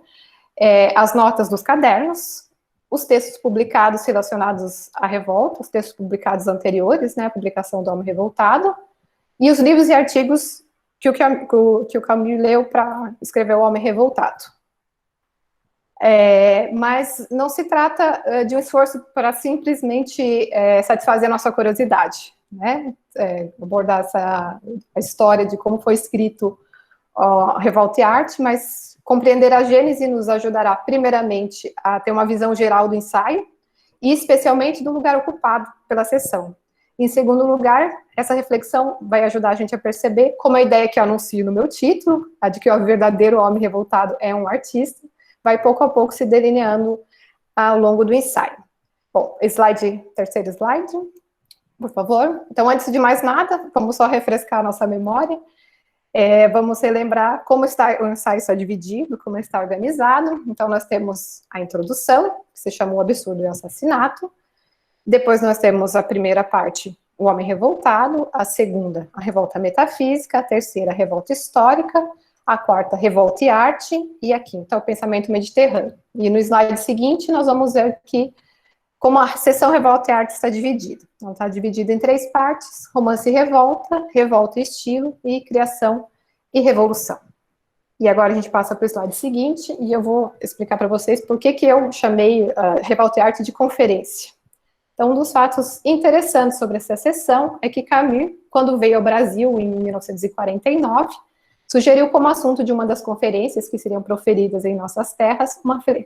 As notas dos cadernos, os textos publicados relacionados à revolta, os textos publicados anteriores, né, a publicação do Homem Revoltado, e os livros e artigos que o Camus leu para escrever O Homem Revoltado. Mas não se trata de um esforço para simplesmente satisfazer a nossa curiosidade, né? Abordar a história de como foi escrito Revolta e Arte, mas compreender a gênese nos ajudará, primeiramente, a ter uma visão geral do ensaio, e especialmente do lugar ocupado pela sessão. Em segundo lugar, essa reflexão vai ajudar a gente a perceber como a ideia que eu anuncio no meu título, a de que o verdadeiro homem revoltado é um artista, vai pouco a pouco se delineando ao longo do ensaio. Bom, terceiro slide, por favor. Então, antes de mais nada, vamos só refrescar a nossa memória. Vamos relembrar como o ensaio está dividido, como está organizado. Então, nós temos a introdução, que se chama O Absurdo e o Assassinato. Depois nós temos a primeira parte, O Homem Revoltado. A segunda, a Revolta Metafísica. A terceira, a Revolta Histórica. A quarta, Revolta e Arte, e a quinta, o Pensamento Mediterrâneo. E no slide seguinte, nós vamos ver aqui como a seção Revolta e Arte está dividida. Ela está dividida em 3 partes: romance e revolta, revolta e estilo, e criação e revolução. E agora a gente passa para o slide seguinte, e eu vou explicar para vocês por que eu chamei Revolta e Arte de conferência. Então, um dos fatos interessantes sobre essa sessão é que Camus, quando veio ao Brasil em 1949, sugeriu como assunto de uma das conferências que seriam proferidas em nossas terras,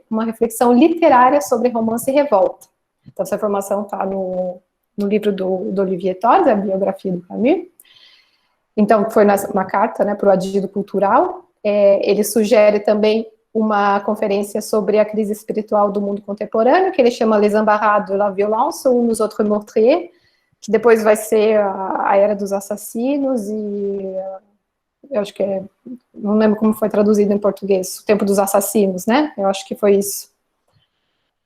uma reflexão literária sobre romance e revolta. Então, essa informação está no livro do Olivier Todd, a biografia do Camus. Então, foi uma carta, né, para o Adido Cultural. Ele sugere também uma conferência sobre a crise espiritual do mundo contemporâneo, que ele chama Les Embarras de la Violence, ou Nous Autres Meurtriers, que depois vai ser a Era dos Assassinos, e eu acho que não lembro como foi traduzido em português, O Tempo dos Assassinos, né? Eu acho que foi isso.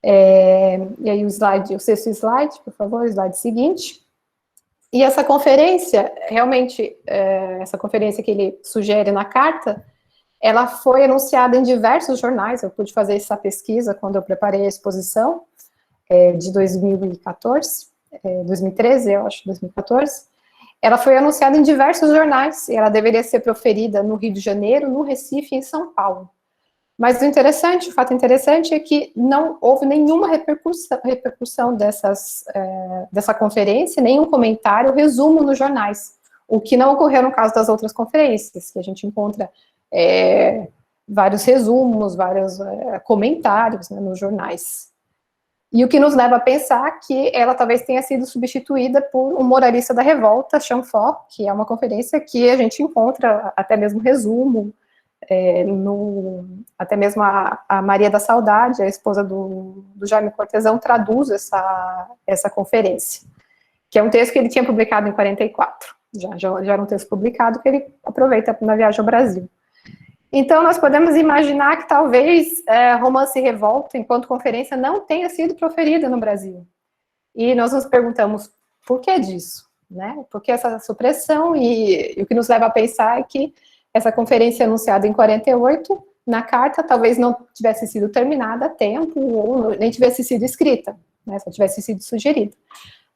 E aí o sexto slide, por favor, o slide seguinte. E essa conferência, realmente, essa conferência que ele sugere na carta, ela foi anunciada em diversos jornais. Eu pude fazer essa pesquisa quando eu preparei a exposição de 2014, 2013, eu acho, 2014. Ela foi anunciada em diversos jornais, e ela deveria ser proferida no Rio de Janeiro, no Recife e em São Paulo. Mas o fato interessante é que não houve nenhuma repercussão dessa conferência, nenhum comentário, resumo nos jornais, o que não ocorreu no caso das outras conferências, que a gente encontra vários resumos, vários comentários, né, nos jornais. E o que nos leva a pensar que ela talvez tenha sido substituída por um moralista da revolta, Chamfort, que é uma conferência que a gente encontra até mesmo resumo, até mesmo a Maria da Saudade, a esposa do Jaime Cortesão, traduz essa conferência, que é um texto que ele tinha publicado em 44. Já era um texto publicado que ele aproveita na viagem ao Brasil. Então, nós podemos imaginar que talvez Romance e Revolta, enquanto conferência, não tenha sido proferida no Brasil. E nós nos perguntamos, por que disso? né? Por que essa supressão? E o que nos leva a pensar é que essa conferência anunciada em 48, na carta, talvez não tivesse sido terminada a tempo, ou nem tivesse sido escrita, né? Só tivesse sido sugerida.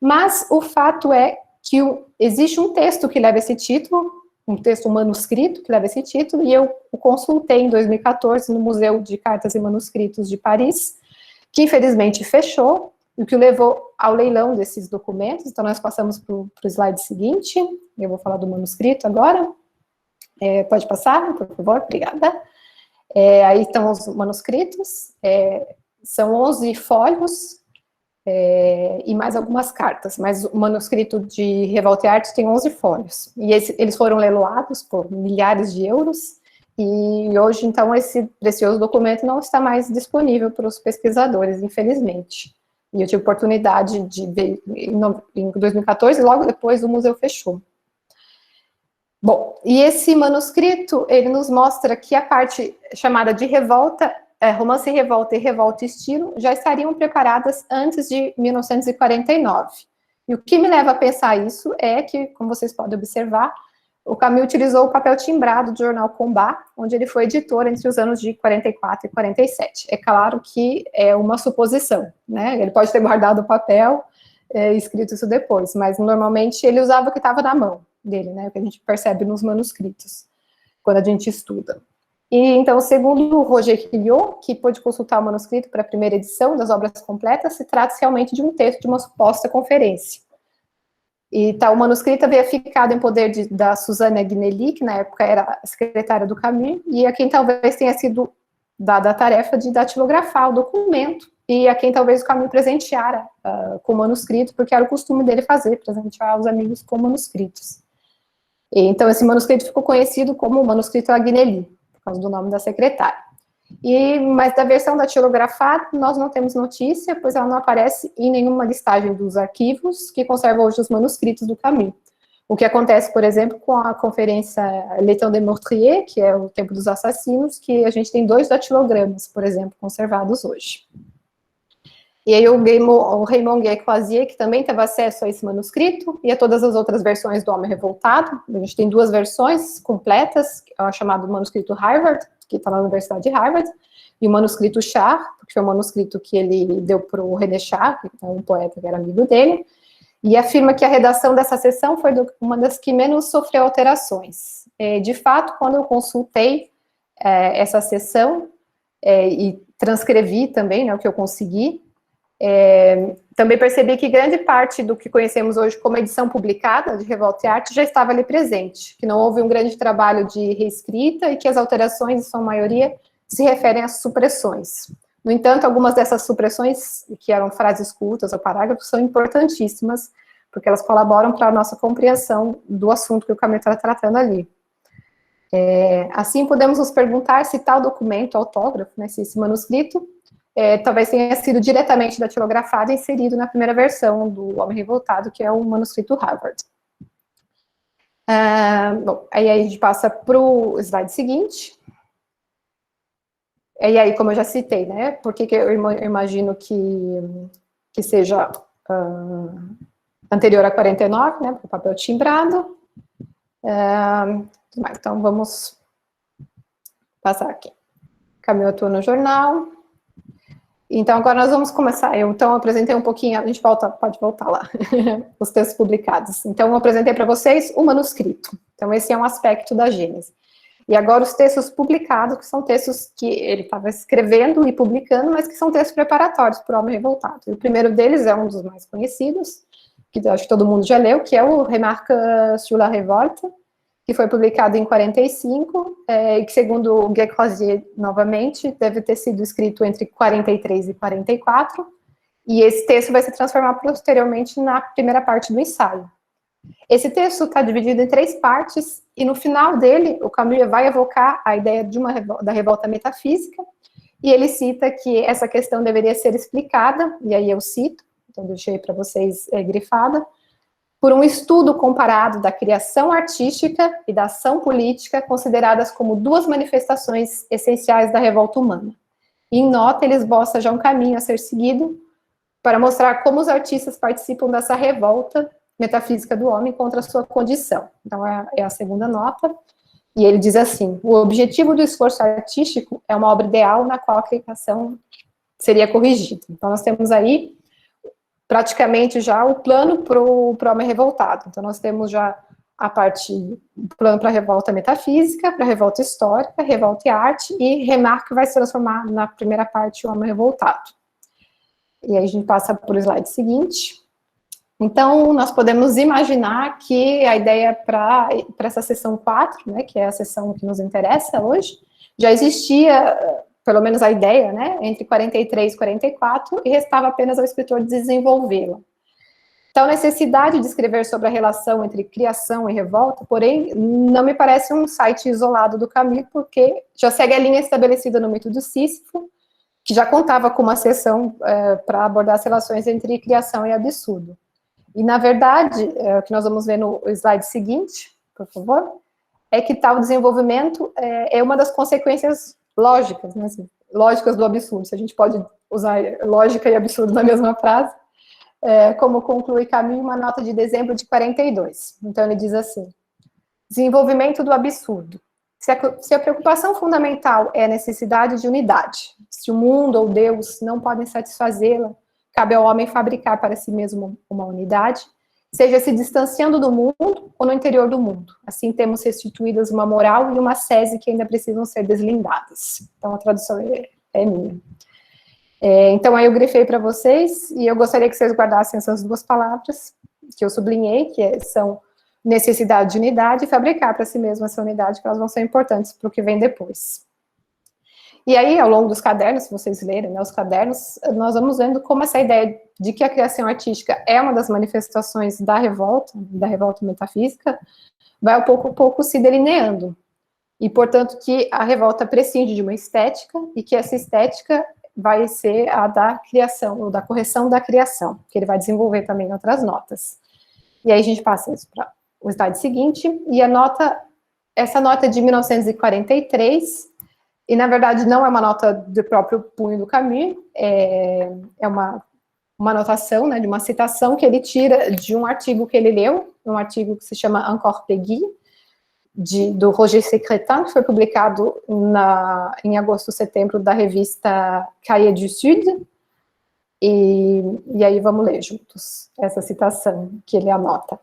Mas o fato é que existe um texto que leva esse título, um texto manuscrito que leva esse título, e eu o consultei em 2014 no Museu de Cartas e Manuscritos de Paris, que infelizmente fechou, o que levou ao leilão desses documentos. Então, nós passamos para o slide seguinte, eu vou falar do manuscrito agora. Pode passar, por favor, obrigada. Aí estão os manuscritos, são 11 folhos, e mais algumas cartas, mas o manuscrito de Revolta e Arte tem 11 folhos, e eles foram leiloados por milhares de euros, e hoje, então, esse precioso documento não está mais disponível para os pesquisadores, infelizmente. E eu tive oportunidade de ver em 2014, logo depois o museu fechou. Bom, e esse manuscrito, ele nos mostra que a parte chamada de revolta, romance e revolta estilo, já estariam preparadas antes de 1949. E o que me leva a pensar isso é que, como vocês podem observar, o Camus utilizou o papel timbrado do jornal Combat, onde ele foi editor entre os anos de 44 e 47. É claro que é uma suposição, né? Ele pode ter guardado o papel, escrito isso depois, mas normalmente ele usava o que estava na mão dele, né? O que a gente percebe nos manuscritos, quando a gente estuda. E, então, segundo o Roger Quillot, que pôde consultar o manuscrito para a primeira edição das obras completas, se trata realmente de um texto de uma suposta conferência. E tal manuscrito havia ficado em poder da Suzanne Agnelli, que na época era a secretária do Camus, e a quem talvez tenha sido dada a tarefa de datilografar o documento, e a quem talvez o Camus presenteara com o manuscrito, porque era o costume dele fazer, presentear os amigos com manuscritos. E, então, esse manuscrito ficou conhecido como o manuscrito Agnelli, por causa do nome da secretária. Mas da versão datilografada, nós não temos notícia, pois ela não aparece em nenhuma listagem dos arquivos que conservam hoje os manuscritos do Camus. O que acontece, por exemplo, com a conferência Le Temps des Meurtriers, que é o Tempo dos Assassinos, que a gente tem 2 datilogramas, por exemplo, conservados hoje. E aí o Raymond Guay-Crozier, que também teve acesso a esse manuscrito, e a todas as outras versões do Homem Revoltado. A gente tem 2 versões completas, é o chamado manuscrito Harvard, que está na Universidade de Harvard, e o manuscrito Char, que foi o manuscrito que ele deu para o René Char, que é um poeta que era amigo dele, e afirma que a redação dessa sessão foi uma das que menos sofreu alterações. De fato, quando eu consultei essa sessão, e transcrevi também, né, o que eu consegui, também percebi que grande parte do que conhecemos hoje como edição publicada de Revolta e Arte já estava ali presente, que não houve um grande trabalho de reescrita e que as alterações, em sua maioria, se referem às supressões. No entanto, algumas dessas supressões, que eram frases curtas ou parágrafos, são importantíssimas, porque elas colaboram para a nossa compreensão do assunto que o Camus está tratando ali. Assim, podemos nos perguntar se tal documento, autógrafo, né, se esse manuscrito, talvez tenha sido diretamente datilografado e inserido na primeira versão do Homem Revoltado, que é o manuscrito Harvard. Bom, aí a gente passa para o slide seguinte. E aí, como eu já citei, né, por que eu imagino que seja anterior a 49, né, o papel timbrado. Então, vamos passar aqui. Camus atua no jornal. Então, agora nós vamos começar. Eu, então, apresentei um pouquinho, a gente pode voltar lá, os textos publicados. Então, eu apresentei para vocês o manuscrito. Então, esse é um aspecto da Gênese. E agora os textos publicados, que são textos que ele estava escrevendo e publicando, mas que são textos preparatórios para o Homem Revoltado. E o primeiro deles é um dos mais conhecidos, que acho que todo mundo já leu, que é o Remarques sur la Révolte, que foi publicado em 45, e que, segundo o Guay-Crozier, novamente, deve ter sido escrito entre 43 e 44, e esse texto vai se transformar posteriormente na primeira parte do ensaio. Esse texto está dividido em 3 partes, e no final dele, o Camus vai evocar a ideia da revolta metafísica, e ele cita que essa questão deveria ser explicada, e aí eu cito, então deixei para vocês grifada, por um estudo comparado da criação artística e da ação política, consideradas como 2 manifestações essenciais da revolta humana. E, em nota, ele esboça já um caminho a ser seguido para mostrar como os artistas participam dessa revolta metafísica do homem contra a sua condição. Então, é a segunda nota. E ele diz assim: o objetivo do esforço artístico é uma obra ideal na qual a criação seria corrigida. Então, nós temos aí praticamente já o plano para o homem revoltado. Então, nós temos já a parte, o plano para a revolta metafísica, para a revolta histórica, revolta e arte, e Remarque vai se transformar na primeira parte, o homem revoltado. E aí a gente passa para o slide seguinte. Então, nós podemos imaginar que a ideia para essa sessão 4, né, que é a sessão que nos interessa hoje, já existia, pelo menos a ideia, né, entre 43 e 44, e restava apenas ao escritor desenvolvê-la. Então, a necessidade de escrever sobre a relação entre criação e revolta, porém, não me parece um site isolado do Camus, porque já segue a linha estabelecida no mito do Sísifo, que já contava com uma seção para abordar as relações entre criação e absurdo. E, na verdade, o que nós vamos ver no slide seguinte, por favor, é que tal desenvolvimento é uma das consequências lógicas, né, assim, lógicas do absurdo, se a gente pode usar lógica e absurdo na mesma frase, como conclui Camus, uma nota de dezembro de 42. Então, ele diz assim: desenvolvimento do absurdo. Se a preocupação fundamental é a necessidade de unidade, se o mundo ou Deus não podem satisfazê-la, cabe ao homem fabricar para si mesmo uma unidade, seja se distanciando do mundo ou no interior do mundo. Assim temos restituídas uma moral e uma sese que ainda precisam ser deslindadas. Então, a tradução é minha. Então, aí eu grifei para vocês, e eu gostaria que vocês guardassem essas duas palavras que eu sublinhei, que são necessidade de unidade e fabricar para si mesmo essa unidade, que elas vão ser importantes para o que vem depois. E aí, ao longo dos cadernos, se vocês lerem, né, os cadernos, nós vamos vendo como essa ideia de que a criação artística é uma das manifestações da revolta metafísica, vai um pouco se delineando. E, portanto, que a revolta prescinde de uma estética, e que essa estética vai ser a da criação, ou da correção da criação, que ele vai desenvolver também em outras notas. E aí a gente passa isso para o slide seguinte, e essa nota é de 1943, e na verdade não é uma nota do próprio punho do Camus, é uma anotação, né, de uma citação que ele tira de um artigo que ele leu, um artigo que se chama Encore Peggy, do Roger Secretin, que foi publicado em agosto, setembro, da revista Cahiers du Sud, e aí vamos ler juntos essa citação que ele anota.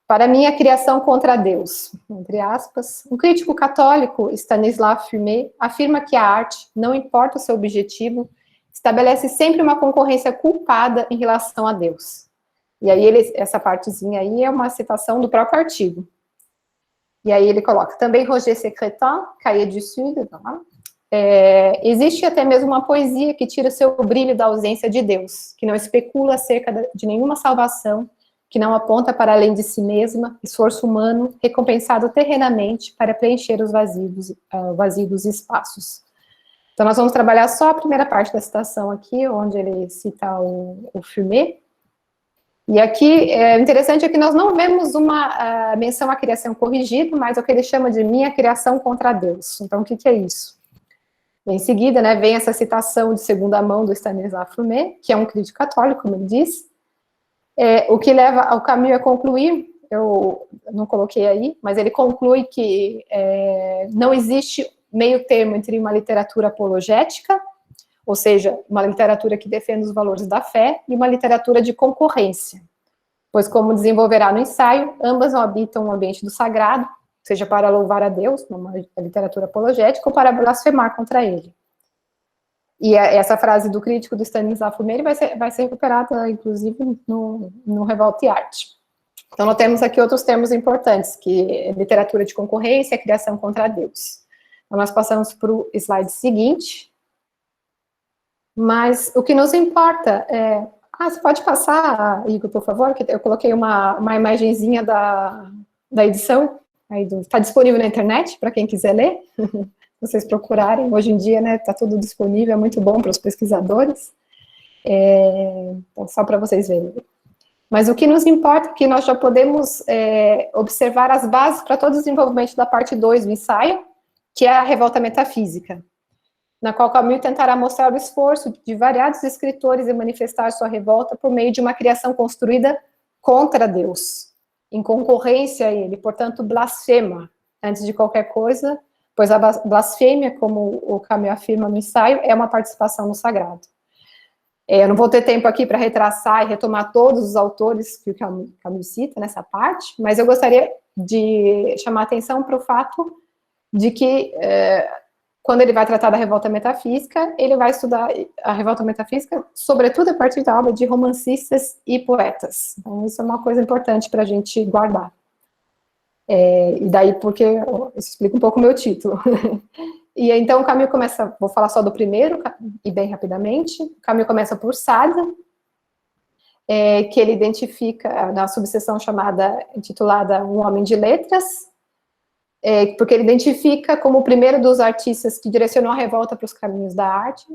Para mim, a criação contra Deus, entre aspas, um crítico católico, Stanislas Fumet, afirma que a arte, não importa o seu objetivo, estabelece sempre uma concorrência culpada em relação a Deus. E aí, essa partezinha aí é uma citação do próprio artigo. E aí ele coloca, também Roger Secretin, Cahiers du Sud, existe até mesmo uma poesia que tira seu brilho da ausência de Deus, que não especula acerca de nenhuma salvação, que não aponta para além de si mesma, esforço humano, recompensado terrenamente para preencher os vazios dos espaços. Então, nós vamos trabalhar só a primeira parte da citação aqui, onde ele cita o Fumet. E aqui, interessante é que nós não vemos uma menção à criação corrigida, mas o que ele chama de minha criação contra Deus. Então, o que é isso? Em seguida, né, vem essa citação de segunda mão do Stanislas Fumet, que é um crítico católico, como ele diz, o que leva ao Camus a concluir, eu não coloquei aí, mas ele conclui que não existe meio termo entre uma literatura apologética, ou seja, uma literatura que defende os valores da fé, e uma literatura de concorrência, pois, como desenvolverá no ensaio, ambas não habitam o ambiente do sagrado, seja para louvar a Deus, numa literatura apologética, ou para blasfemar contra ele. E essa frase do crítico do Stanislas Fumet vai ser recuperada, inclusive, no Revolta e Arte. Então, nós temos aqui outros termos importantes, que é literatura de concorrência e criação contra Deus. Então, nós passamos para o slide seguinte. Mas o que nos importa é... você pode passar, Igor, por favor, que eu coloquei uma imagenzinha da edição, está disponível na internet, para quem quiser ler, vocês procurarem, hoje em dia, né, está tudo disponível, é muito bom para os pesquisadores, então, só para vocês verem. Mas o que nos importa é que nós já podemos observar as bases para todo o desenvolvimento da parte 2 do ensaio, que é a revolta metafísica, na qual Camus tentará mostrar o esforço de variados escritores em manifestar sua revolta por meio de uma criação construída contra Deus, em concorrência a ele, portanto, blasfema antes de qualquer coisa, pois a blasfêmia, como o Camus afirma no ensaio, é uma participação no sagrado. Eu não vou ter tempo aqui para retraçar e retomar todos os autores que o Camus cita nessa parte, mas eu gostaria de chamar a atenção para o fato de que, quando ele vai tratar da revolta metafísica, ele vai estudar a revolta metafísica, sobretudo a partir da obra de romancistas e poetas. Então, isso é uma coisa importante para a gente guardar. E daí, porque isso explica um pouco o meu título. E então o Camus começa, vou falar só do primeiro, e bem rapidamente. O Camus começa por Sade, que ele identifica na subseção intitulada Um Homem de Letras, porque ele identifica como o primeiro dos artistas que direcionou a revolta para os caminhos da arte.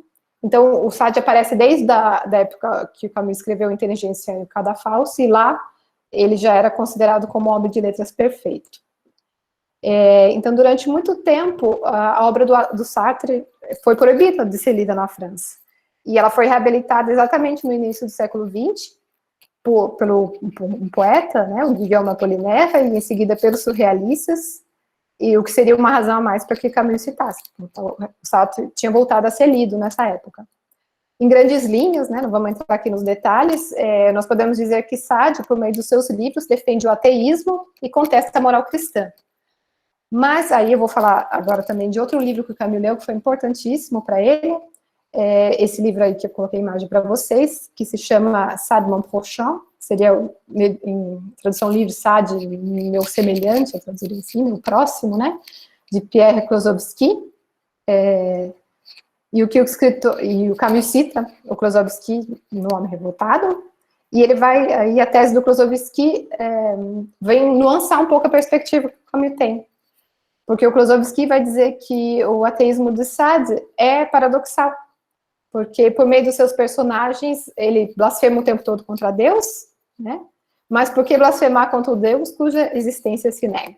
Então, o Sade aparece desde a época que o Camus escreveu Inteligência e o Cadafalso, e lá ele já era considerado como homem de letras perfeito. Então, durante muito tempo, a obra do Sartre foi proibida de ser lida na França. E ela foi reabilitada exatamente no início do século XX, pelo um poeta, né, o Guillaume Apollinaire, e em seguida pelos surrealistas, e o que seria uma razão a mais para que Camus citasse. Então, o Sartre tinha voltado a ser lido nessa época. Em grandes linhas, né, não vamos entrar aqui nos detalhes, nós podemos dizer que Sade, por meio dos seus livros, defende o ateísmo e contesta a moral cristã. Mas aí eu vou falar agora também de outro livro que o Camus leu, que foi importantíssimo para ele, esse livro aí que eu coloquei a imagem para vocês, que se chama Sade mon prochain, seria, em tradução livre, Sade, meu semelhante, eu traduziria assim, meu próximo, né, de Pierre Klosowski, e o Camus cita o Klosowski no Homem Revoltado, e ele vai, aí a tese do Klosowski vem nuançar um pouco a perspectiva que o Camus tem. Porque o Klosowski vai dizer que o ateísmo de Sade é paradoxal, porque por meio dos seus personagens, ele blasfema o tempo todo contra Deus, né? Mas por que blasfemar contra o Deus cuja existência se nega?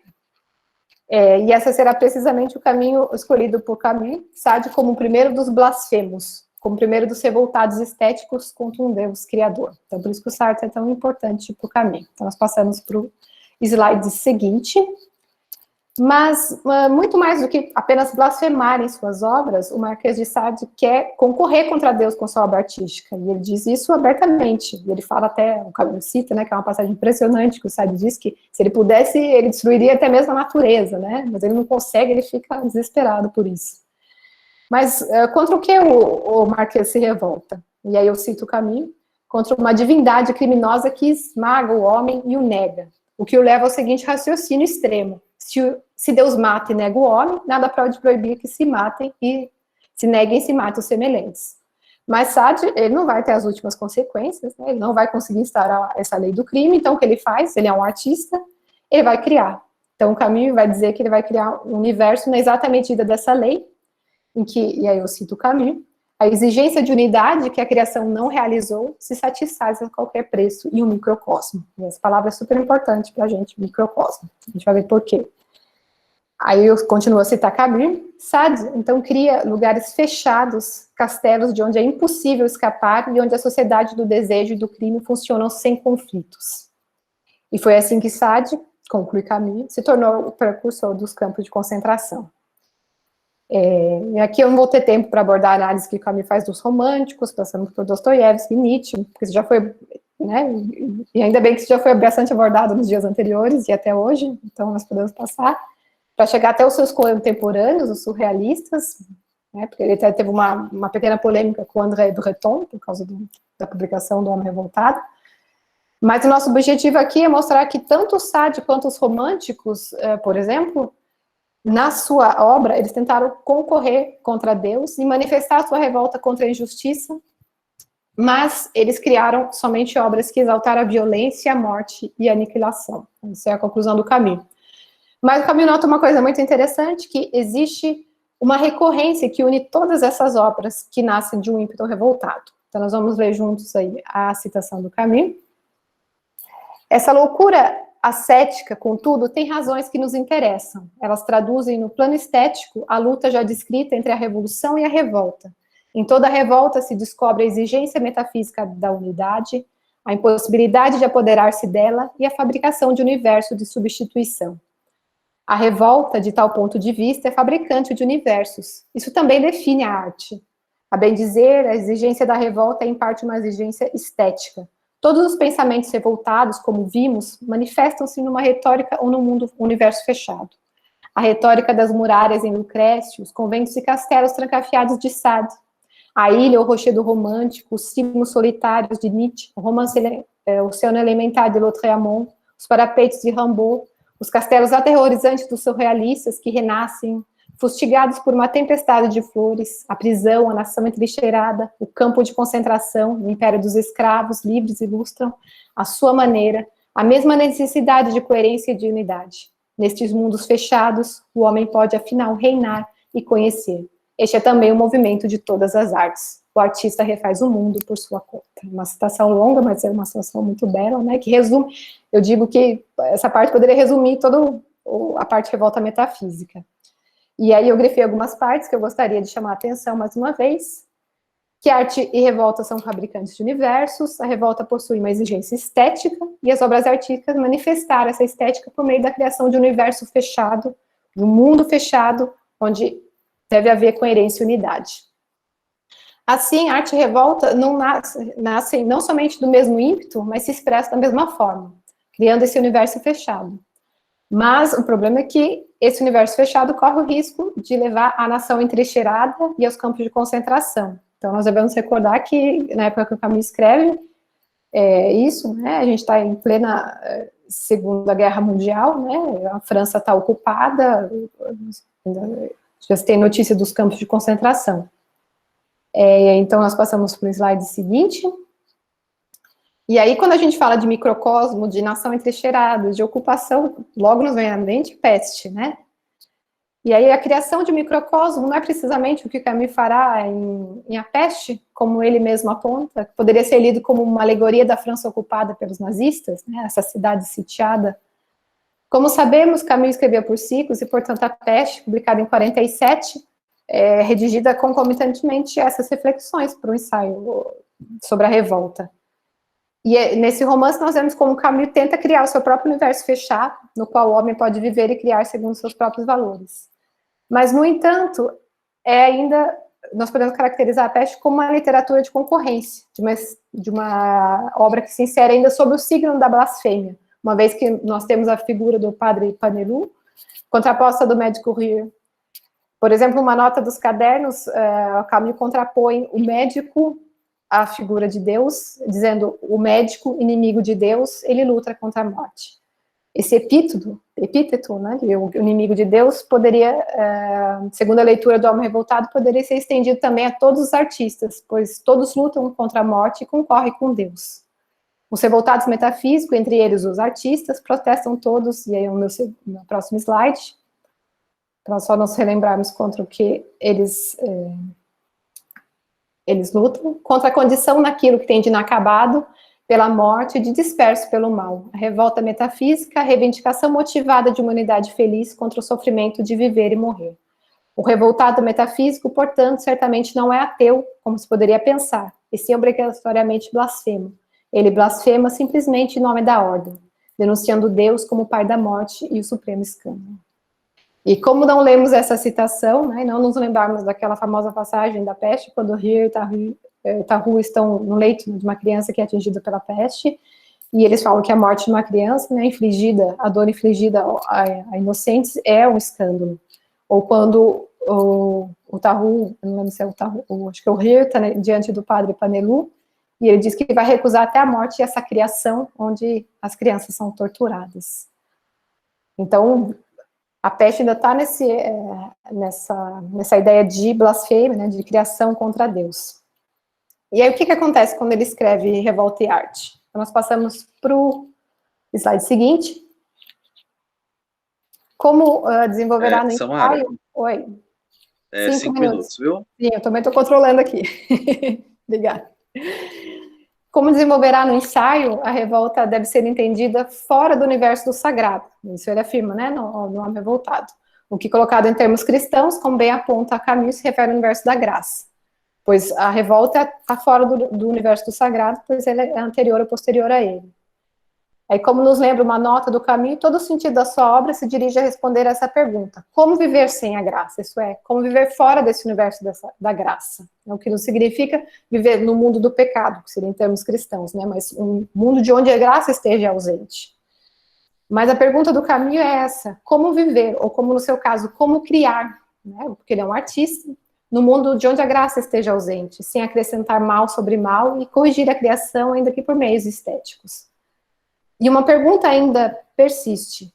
E essa será precisamente o caminho escolhido por Camus, Sade como o primeiro dos blasfemos, como o primeiro dos revoltados estéticos contra um Deus criador. Então, por isso que o Sartre é tão importante para o Camus. Então, nós passamos para o slide seguinte. Mas, muito mais do que apenas blasfemar em suas obras, o Marquês de Sade quer concorrer contra Deus com sua obra artística, e ele diz isso abertamente. Ele fala até, o Camus cita, né, que é uma passagem impressionante, que o Sade diz que, se ele pudesse, ele destruiria até mesmo a natureza, né, mas ele não consegue, ele fica desesperado por isso. Mas, contra o que o Marquês se revolta? E aí eu cito o Camus, contra uma divindade criminosa que esmaga o homem e o nega, o que o leva ao seguinte raciocínio extremo: se Deus mata e nega o homem, nada pode proibir que se matem e se neguem e se matem os semelhantes. Mas Sade, ele não vai ter as últimas consequências, né? Ele não vai conseguir instaurar essa lei do crime, então o que ele faz? Ele é um artista, ele vai criar. Então o Camus vai dizer que ele vai criar um universo na exata medida dessa lei, em que, e aí eu cito o Camus, a exigência de unidade que a criação não realizou se satisfaz a qualquer preço em um microcosmo. E essa palavra é super importante para a gente, microcosmo. A gente vai ver por quê. Aí eu continuo a citar Camus. Sade, então, cria lugares fechados, castelos de onde é impossível escapar e onde a sociedade do desejo e do crime funcionam sem conflitos. E foi assim que Sade, conclui Camus, se tornou o precursor dos campos de concentração. E aqui eu não vou ter tempo para abordar a análise que o Camus faz dos românticos, passando por Dostoiévski e Nietzsche, porque isso já foi, né, e ainda bem que isso já foi bastante abordado nos dias anteriores e até hoje, então nós podemos passar, para chegar até os seus contemporâneos, os surrealistas, né, porque ele até teve uma pequena polêmica com André Breton, por causa da publicação do Homem Revoltado. Mas o nosso objetivo aqui é mostrar que tanto o Sade quanto os românticos, por exemplo, na sua obra, eles tentaram concorrer contra Deus e manifestar sua revolta contra a injustiça, mas eles criaram somente obras que exaltaram a violência, a morte e a aniquilação. Essa é a conclusão do Camus. Mas o Camus nota uma coisa muito interessante, que existe uma recorrência que une todas essas obras que nascem de um ímpeto revoltado. Então, nós vamos ler juntos aí a citação do Camus. Essa loucura ascética, contudo, tem razões que nos interessam. Elas traduzem no plano estético a luta já descrita entre a revolução e a revolta. Em toda revolta se descobre a exigência metafísica da unidade, a impossibilidade de apoderar-se dela e a fabricação de universo de substituição. A revolta, de tal ponto de vista, é fabricante de universos. Isso também define a arte. A bem dizer, a exigência da revolta é, em parte, uma exigência estética. Todos os pensamentos revoltados, como vimos, manifestam-se numa retórica ou num universo fechado. A retórica das muralhas em Lucrécio, os conventos e castelos trancafiados de Sade, a ilha ou rochedo romântico, os cimos solitários de Nietzsche, o romance Oceano Elementar de Lautréamont, os parapeitos de Rimbaud, os castelos aterrorizantes dos surrealistas que renascem, fustigados por uma tempestade de flores, a prisão, a nação entrincheirada, o campo de concentração, o império dos escravos, livres ilustram, à sua maneira, a mesma necessidade de coerência e de unidade. Nestes mundos fechados, o homem pode, afinal, reinar e conhecer. Este é também o movimento de todas as artes. O artista refaz o mundo por sua conta. Uma citação longa, mas é uma citação muito bela, né, que resume, eu digo que essa parte poderia resumir toda a parte de revolta metafísica. E aí eu grifei algumas partes que eu gostaria de chamar a atenção mais uma vez, que arte e revolta são fabricantes de universos, a revolta possui uma exigência estética, e as obras artísticas manifestaram essa estética por meio da criação de um universo fechado, de um mundo fechado, onde deve haver coerência e unidade. Assim, arte e revolta não nascem não somente do mesmo ímpeto, mas se expressam da mesma forma, criando esse universo fechado. Mas o problema é que esse universo fechado corre o risco de levar a nação entrincheirada e aos campos de concentração. Então, nós devemos recordar que, na época que o Camus escreve isso, né, a gente está em plena Segunda Guerra Mundial, né, a França está ocupada, já se tem notícia dos campos de concentração. Então, nós passamos para o slide seguinte. E aí, quando a gente fala de microcosmo, de nação entrincheirada, de ocupação, logo nos vem à mente peste, né? E aí, a criação de microcosmo não é precisamente o que Camus fará em A Peste, como ele mesmo aponta, que poderia ser lido como uma alegoria da França ocupada pelos nazistas, né? Essa cidade sitiada. Como sabemos, Camus escreveu por ciclos, e, portanto, A Peste, publicada em 47, redigida concomitantemente a essas reflexões para o ensaio sobre a revolta. E nesse romance nós vemos como Camus tenta criar o seu próprio universo fechado, no qual o homem pode viver e criar segundo seus próprios valores. Mas, no entanto, nós podemos caracterizar A Peste como uma literatura de concorrência, de uma obra que se insere ainda sob o signo da blasfêmia, uma vez que nós temos a figura do padre Panelu, contraposta do médico Rieu. Por exemplo, uma nota dos cadernos, Camus contrapõe o médico à figura de Deus, dizendo o médico, inimigo de Deus, ele luta contra a morte. Esse epíteto, né, o inimigo de Deus, poderia, segundo a leitura do Homem Revoltado, poderia ser estendido também a todos os artistas, pois todos lutam contra a morte e concorrem com Deus. Os revoltados metafísicos, entre eles os artistas, protestam todos, e aí o meu próximo slide, para só nos relembrarmos contra o que eles lutam, contra a condição naquilo que tem de inacabado, pela morte e de disperso pelo mal. A revolta metafísica, a reivindicação motivada de uma unidade feliz contra o sofrimento de viver e morrer. O revoltado metafísico, portanto, certamente não é ateu, como se poderia pensar, e sim obrigatoriamente blasfemo. Ele blasfema simplesmente em nome da ordem, denunciando Deus como o pai da morte e o supremo escândalo. E como não lemos essa citação, né, não nos lembrarmos daquela famosa passagem da peste, quando Rieu e Tarrou estão no leito de uma criança que é atingida pela peste, e eles falam que a morte de uma criança, né, a dor infligida a inocentes é um escândalo. Ou quando o Tarrou, não lembro se é o Tarrou, acho que é o Rieu, está diante do padre Panelu, e ele diz que vai recusar até a morte essa criação onde as crianças são torturadas. Então, a peste ainda está nessa ideia de blasfêmia, né, de criação contra Deus. E aí, o que acontece quando ele escreve Revolta e Arte? Então, nós passamos para o slide seguinte. Como desenvolverá no Samara, ensaio... Oi. 5 minutos, viu? Sim, eu também estou controlando aqui. Obrigada. Como desenvolverá no ensaio, a revolta deve ser entendida fora do universo do sagrado. Isso ele afirma, né, no Homem Revoltado. O que, colocado em termos cristãos, como bem aponta Camus, se refere ao universo da graça. pois a revolta está fora do universo do sagrado, pois ela é anterior ou posterior a ele. Aí, como nos lembra uma nota do Camus, todo o sentido da sua obra se dirige a responder a essa pergunta: como viver sem a graça? Isso é, como viver fora desse universo da graça? O que não significa viver no mundo do pecado, que seria em termos cristãos, né? Mas um mundo de onde a graça esteja ausente. Mas a pergunta do Camus é essa: como viver, ou como no seu caso, como criar, né? Porque ele é um artista, no mundo de onde a graça esteja ausente, sem acrescentar mal sobre mal e corrigir a criação, ainda que por meios estéticos. E uma pergunta ainda persiste: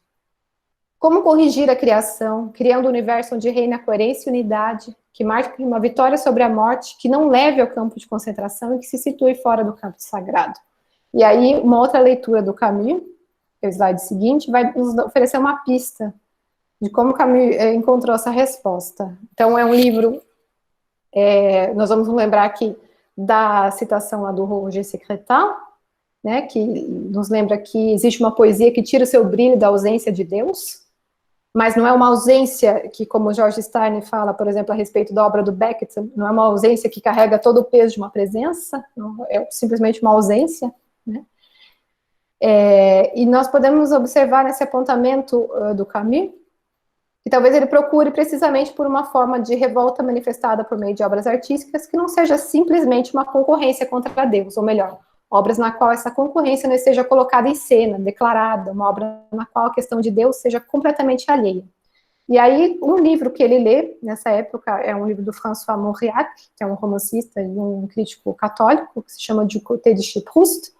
como corrigir a criação, criando um universo onde reina a coerência e unidade, que marque uma vitória sobre a morte, que não leve ao campo de concentração e que se situe fora do campo sagrado? E aí, uma outra leitura do Camus, que é o slide seguinte, vai nos oferecer uma pista de como Camus encontrou essa resposta. Então, é um livro, nós vamos lembrar aqui da citação lá do Roger Secretin, né, que nos lembra que existe uma poesia que tira o seu brilho da ausência de Deus, mas não é uma ausência que, como George Steiner fala, por exemplo, a respeito da obra do Beckett, não é uma ausência que carrega todo o peso de uma presença, não, é simplesmente uma ausência, né? E nós podemos observar nesse apontamento do Camus, que talvez ele procure precisamente por uma forma de revolta manifestada por meio de obras artísticas que não seja simplesmente uma concorrência contra Deus, ou melhor, obras na qual essa concorrência não esteja colocada em cena, declarada, uma obra na qual a questão de Deus seja completamente alheia. E aí, um livro que ele lê, nessa época, é um livro do François Mauriac, que é um romancista e um crítico católico, que se chama Du côté de chez Proust,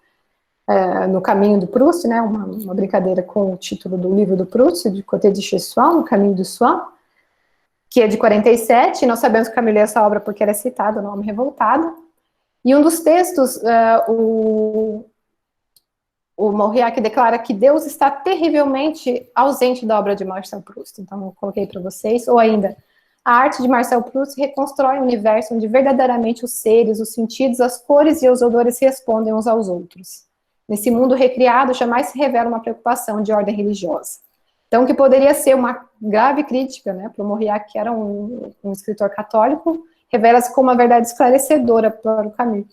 no caminho do Proust, né, uma brincadeira com o título do livro do Proust, Du côté de chez soi, no caminho do soi, que é de 47, e nós sabemos que Camus lê essa obra porque ela é citada no Homem Revoltado. E um dos textos, o Mauriac declara que Deus está terrivelmente ausente da obra de Marcel Proust. Então, eu coloquei para vocês. Ou ainda, a arte de Marcel Proust reconstrói um universo onde verdadeiramente os seres, os sentidos, as cores e os odores se respondem uns aos outros. Nesse mundo recriado, jamais se revela uma preocupação de ordem religiosa. Então, que poderia ser uma grave crítica, né, para o Mauriac, que era um escritor católico, revela-se como uma verdade esclarecedora para o Camus.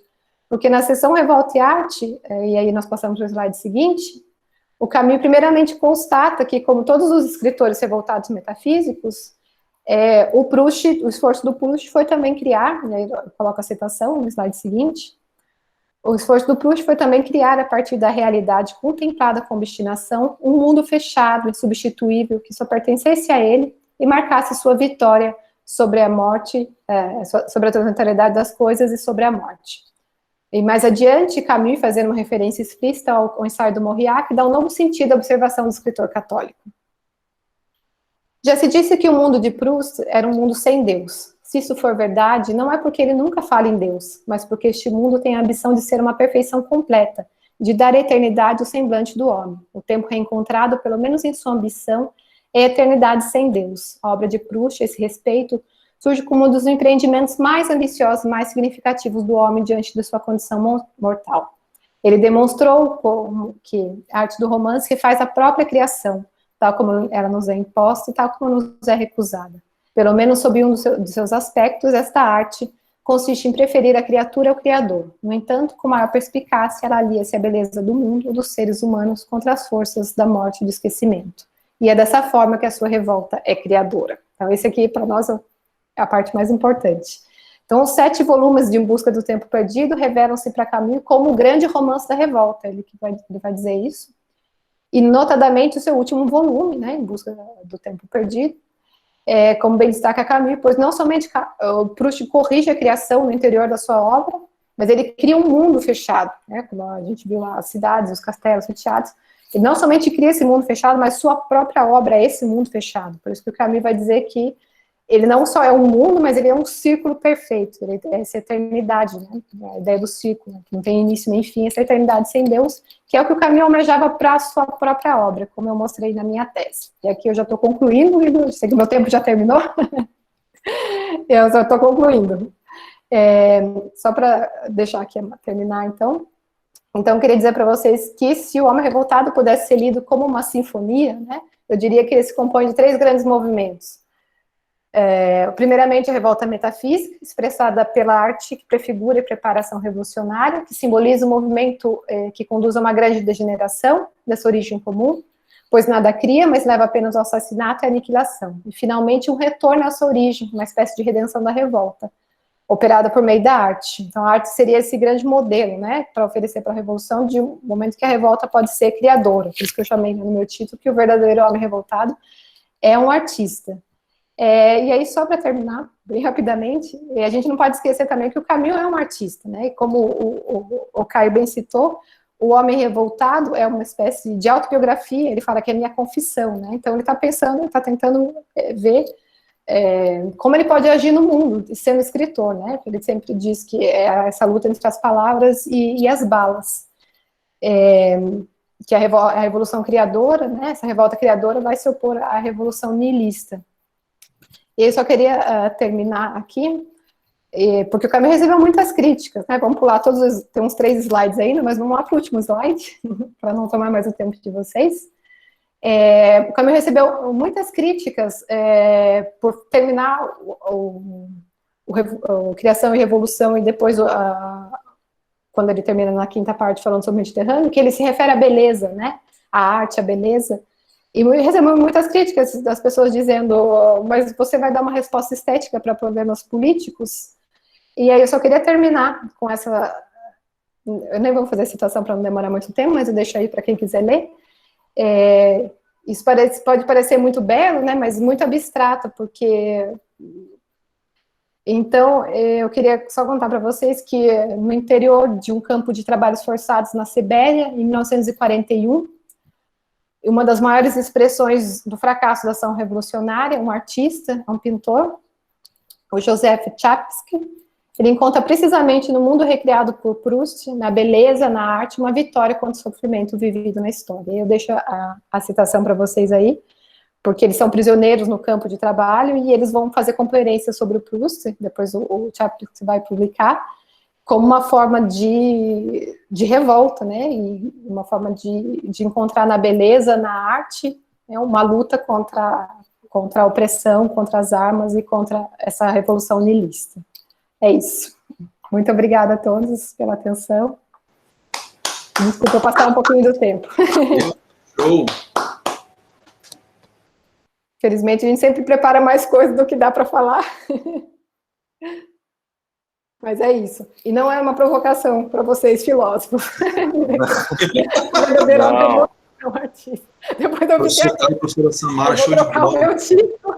Porque na seção Revolta e Arte, e aí nós passamos para o slide seguinte, o Camus primeiramente constata que, como todos os escritores revoltados metafísicos, o esforço do Proust foi também criar, né, eu coloco a citação no slide seguinte, o esforço do Proust foi também criar, a partir da realidade contemplada com obstinação, um mundo fechado, insubstituível, que só pertencesse a ele e marcasse sua vitória sobre a morte, sobre a transitoriedade das coisas e sobre a morte. E mais adiante, Camus, fazendo uma referência explícita ao ensaio do Mauriac, dá um novo sentido à observação do escritor católico. Já se disse que o mundo de Proust era um mundo sem Deus. Se isso for verdade, não é porque ele nunca fala em Deus, mas porque este mundo tem a ambição de ser uma perfeição completa, de dar à eternidade o semblante do homem. O tempo reencontrado, pelo menos em sua ambição, é a eternidade sem Deus. A obra de Proust, a esse respeito, surge como um dos empreendimentos mais ambiciosos, mais significativos do homem diante de sua condição mortal. Ele demonstrou que a arte do romance refaz a própria criação, tal como ela nos é imposta e tal como nos é recusada. Pelo menos sob um dos seus aspectos, esta arte consiste em preferir a criatura ao Criador. No entanto, com maior perspicácia, ela alia-se à beleza do mundo e dos seres humanos contra as forças da morte e do esquecimento. E é dessa forma que a sua revolta é criadora. Então, esse aqui, para nós, é a parte mais importante. Então, os 7 volumes de Em Busca do Tempo Perdido revelam-se para Camus como o grande romance da revolta. Ele vai dizer isso. E, notadamente, o seu último volume, né, Em Busca do Tempo Perdido, como bem destaca Camus, pois não somente o Proust corrige a criação no interior da sua obra, mas ele cria um mundo fechado, né, como a gente viu lá, as cidades, os castelos, os teatros. Ele não somente cria esse mundo fechado, mas sua própria obra é esse mundo fechado. Por isso que o Camus vai dizer que ele não só é um mundo, mas ele é um círculo perfeito. Ele é essa eternidade, né? A ideia do círculo, né? Que não tem início nem fim, essa eternidade sem Deus, que é o que o Camus almejava para a sua própria obra, como eu mostrei na minha tese. E aqui eu já estou concluindo, e sei que meu tempo já terminou. Eu só estou concluindo. Só para deixar aqui terminar, então. Então, eu queria dizer para vocês que se o Homem Revoltado pudesse ser lido como uma sinfonia, né, eu diria que ele se compõe de 3 grandes movimentos. Primeiramente, a revolta metafísica, expressada pela arte que prefigura e prepara a ação revolucionária, que simboliza um movimento que conduz a uma grande degeneração dessa origem comum, pois nada cria, mas leva apenas ao assassinato e aniquilação. E, finalmente, um retorno a essa origem, uma espécie de redenção da revolta, operada por meio da arte. Então, a arte seria esse grande modelo, né, para oferecer para a revolução, de um momento que a revolta pode ser criadora. Por isso que eu chamei no meu título que o verdadeiro homem revoltado é um artista. E aí, só para terminar, bem rapidamente, a gente não pode esquecer também que o Camus é um artista, né? E como o Caio bem citou, o Homem Revoltado é uma espécie de autobiografia, ele fala que é minha confissão, né? Então ele está pensando, ele está tentando ver como ele pode agir no mundo, sendo escritor, né? Ele sempre diz que é essa luta entre as palavras e as balas. Que a revolução criadora, né? Essa revolta criadora vai se opor à revolução nihilista. E eu só queria terminar aqui, porque o Camus recebeu muitas críticas, né? Vamos pular todos, tem uns 3 slides ainda, mas vamos lá para o último slide, para não tomar mais o tempo de vocês. O Camus recebeu muitas críticas por terminar o Criação e Revolução, e depois, quando ele termina na 5ª parte falando sobre o Mediterrâneo, que ele se refere à beleza, né? A arte, a beleza. E recebeu muitas críticas das pessoas dizendo, mas você vai dar uma resposta estética para problemas políticos? E aí eu só queria terminar com essa... Eu nem vou fazer a citação para não demorar muito tempo, mas eu deixo aí para quem quiser ler. Isso pode parecer muito belo, né, mas muito abstrato, porque... Então, eu queria só contar para vocês que no interior de um campo de trabalhos forçados na Sibéria, em 1941, uma das maiores expressões do fracasso da ação revolucionária, um artista, um pintor, o Joseph Chapsky, ele encontra precisamente no mundo recriado por Proust, na beleza, na arte, uma vitória contra o sofrimento vivido na história. Eu deixo a citação para vocês aí, porque eles são prisioneiros no campo de trabalho e eles vão fazer conferências sobre o Proust, depois o Chapsky vai publicar, como uma forma de revolta, né, e uma forma de encontrar na beleza, na arte, uma luta contra a opressão, contra as armas e contra essa revolução nihilista. É isso. Muito obrigada a todos pela atenção. Desculpa passar um pouquinho do tempo. Show! Felizmente, a gente sempre prepara mais coisas do que dá para falar. Mas é isso. E não é uma provocação para vocês, filósofos. Não. Depois eu Professora Samara, vou trocar o meu título.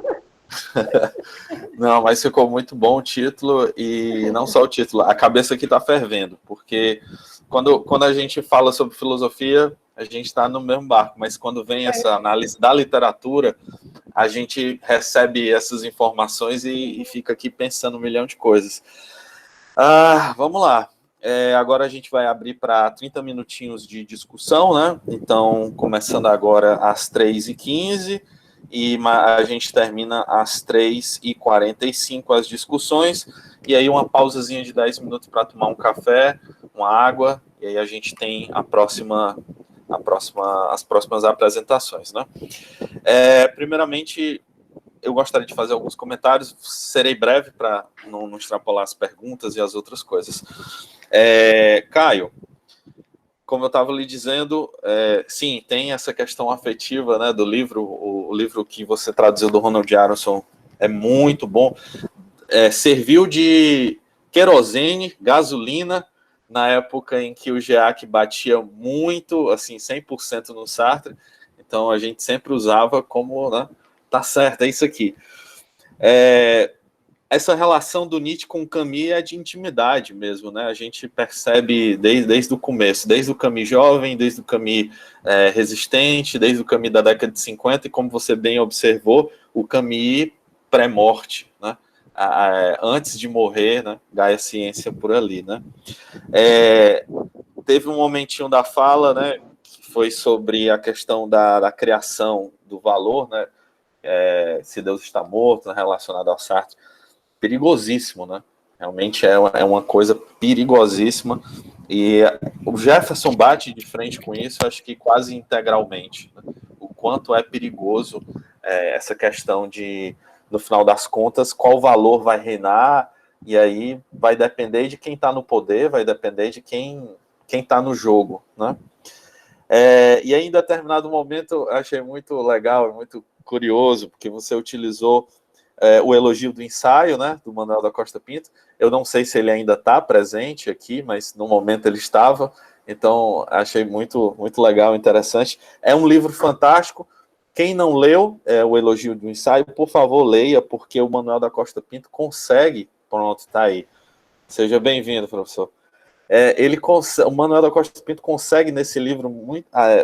Não, mas ficou muito bom o título, e não só o título, a cabeça aqui está fervendo, porque quando a gente fala sobre filosofia, a gente está no mesmo barco, mas quando vem essa análise da literatura, a gente recebe essas informações e fica aqui pensando um milhão de coisas. Vamos lá. Agora a gente vai abrir para 30 minutinhos de discussão, né? Então, começando agora às 3h15, e a gente termina às 3h45 as discussões, e aí uma pausazinha de 10 minutos para tomar um café, uma água, e aí a gente tem as próximas apresentações, né? Primeiramente, eu gostaria de fazer alguns comentários, serei breve para não extrapolar as perguntas e as outras coisas. Caio, como eu estava lhe dizendo, sim, tem essa questão afetiva, né, do livro, o livro que você traduziu do Ronald Aronson é muito bom, serviu de querosene, gasolina, na época em que o GEAC batia muito, assim, 100% no Sartre, então a gente sempre usava como, né, tá certo, é isso aqui. Essa relação do Nietzsche com o Camus é de intimidade mesmo, né? A gente percebe desde o começo, desde o Camus jovem, desde o Camus resistente, desde o Camus da década de 50, e como você bem observou, o Camus pré-morte, né? Antes de morrer, né? Gaia Ciência por ali, né? Teve um momentinho da fala, né? Que foi sobre a questão da criação do valor, né? Se Deus está morto, né, relacionado ao Sartre. Perigosíssimo, né? Realmente é uma coisa perigosíssima, e o Jefferson bate de frente com isso, acho que quase integralmente, né? O quanto é perigoso essa questão de no final das contas, qual valor vai reinar, e aí vai depender de quem está no poder, vai depender de quem está no jogo, né? E aí, em determinado momento, eu achei muito legal, muito curioso, porque você utilizou o elogio do ensaio, né, do Manuel da Costa Pinto. Eu não sei se ele ainda está presente aqui, mas no momento ele estava, então achei muito, muito legal, interessante. É um livro fantástico. Quem não leu o elogio do ensaio, por favor, leia, porque o Manuel da Costa Pinto consegue, pronto, está aí. Seja bem-vindo, professor. O Manuel da Costa Pinto consegue, nesse livro,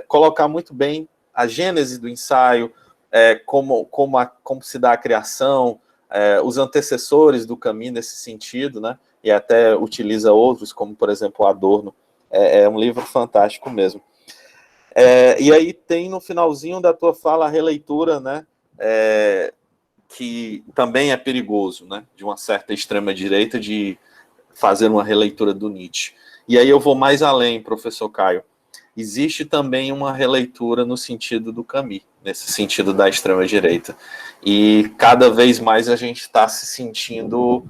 colocar muito bem a gênese do ensaio, como se dá a criação, os antecessores do Camus nesse sentido, né? E até utiliza outros, como, por exemplo, Adorno. É um livro fantástico mesmo. E aí tem no finalzinho da tua fala a releitura, né? Que também é perigoso, né? De uma certa extrema-direita, de fazer uma releitura do Nietzsche. E aí eu vou mais além, professor Caio. Existe também uma releitura no sentido do Camus, nesse sentido da extrema-direita. E cada vez mais a gente está se sentindo,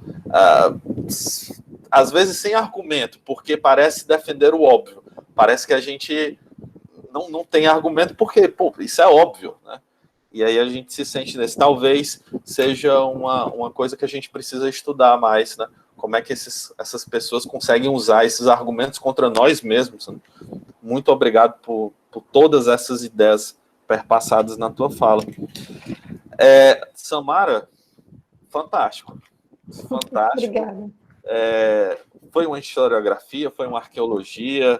às vezes sem argumento, porque parece defender o óbvio. Parece que a gente não tem argumento, porque, isso é óbvio, né? E aí a gente se sente nesse. Talvez seja uma coisa que a gente precisa estudar mais, né? Como é que essas pessoas conseguem usar esses argumentos contra nós mesmos. Né? Muito obrigado por todas essas ideias perpassadas na tua fala. Samara, fantástico. Fantástico. Obrigada. Foi uma historiografia, foi uma arqueologia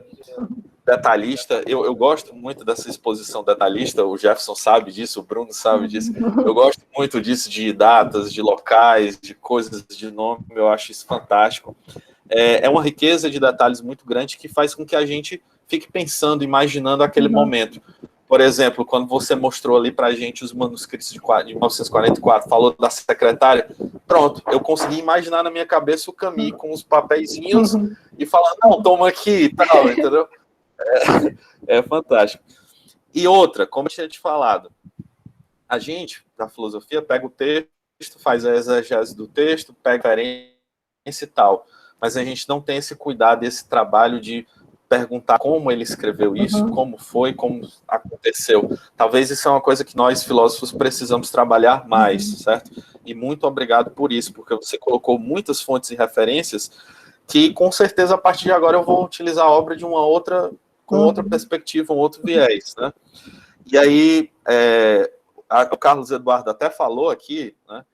detalhista. Eu gosto muito dessa exposição detalhista, o Jefferson sabe disso, o Bruno sabe disso. Eu gosto muito disso, de datas, de locais, de coisas, de nome, eu acho isso fantástico. É uma riqueza de detalhes muito grande que faz com que a gente fique pensando, imaginando aquele momento. Por exemplo, quando você mostrou ali para a gente os manuscritos de 1944, falou da secretária, pronto, eu consegui imaginar na minha cabeça o Camus com os papeizinhos e falando, não, toma aqui e tal, entendeu? É fantástico. E outra, como eu tinha te falado, a gente, da filosofia, pega o texto, faz a exegese do texto, pega a referência e tal, mas a gente não tem esse cuidado, esse trabalho de perguntar como ele escreveu isso, como foi, como aconteceu. Talvez isso é uma coisa que nós, filósofos, precisamos trabalhar mais, certo? E muito obrigado por isso, porque você colocou muitas fontes e referências que, com certeza, a partir de agora eu vou utilizar a obra de uma outra, com outra perspectiva, um outro viés, né? E aí, o Carlos Eduardo até falou aqui, né,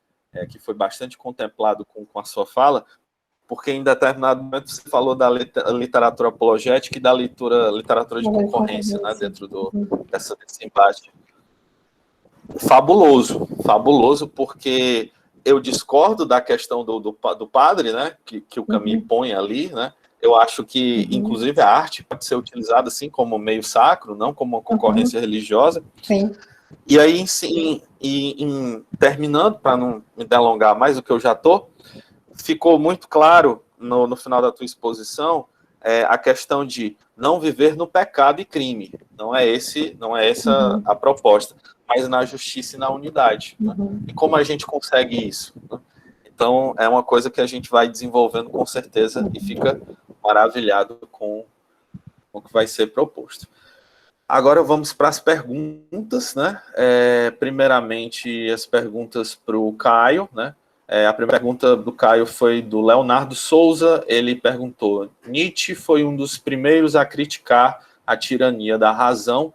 que foi bastante contemplado com a sua fala, porque em determinado momento você falou da literatura apologética e da literatura de concorrência, né, dentro desse embate. Fabuloso, fabuloso, porque eu discordo da questão do padre, né, que o Camus põe ali, né. Eu acho que, inclusive, a arte pode ser utilizada assim como meio sacro, não como uma concorrência religiosa. Sim. E aí, terminando, para não me delongar mais do que eu já estou, ficou muito claro no final da tua exposição a questão de não viver no pecado e crime. Não é essa a proposta, mas na justiça e na unidade. Né? E como a gente consegue isso? Né? Então, é uma coisa que a gente vai desenvolvendo com certeza e fica maravilhado com o que vai ser proposto. Agora vamos para as perguntas, né? Primeiramente, as perguntas para o Caio, né? A primeira pergunta do Caio foi do Leonardo Souza. Ele perguntou: Nietzsche foi um dos primeiros a criticar a tirania da razão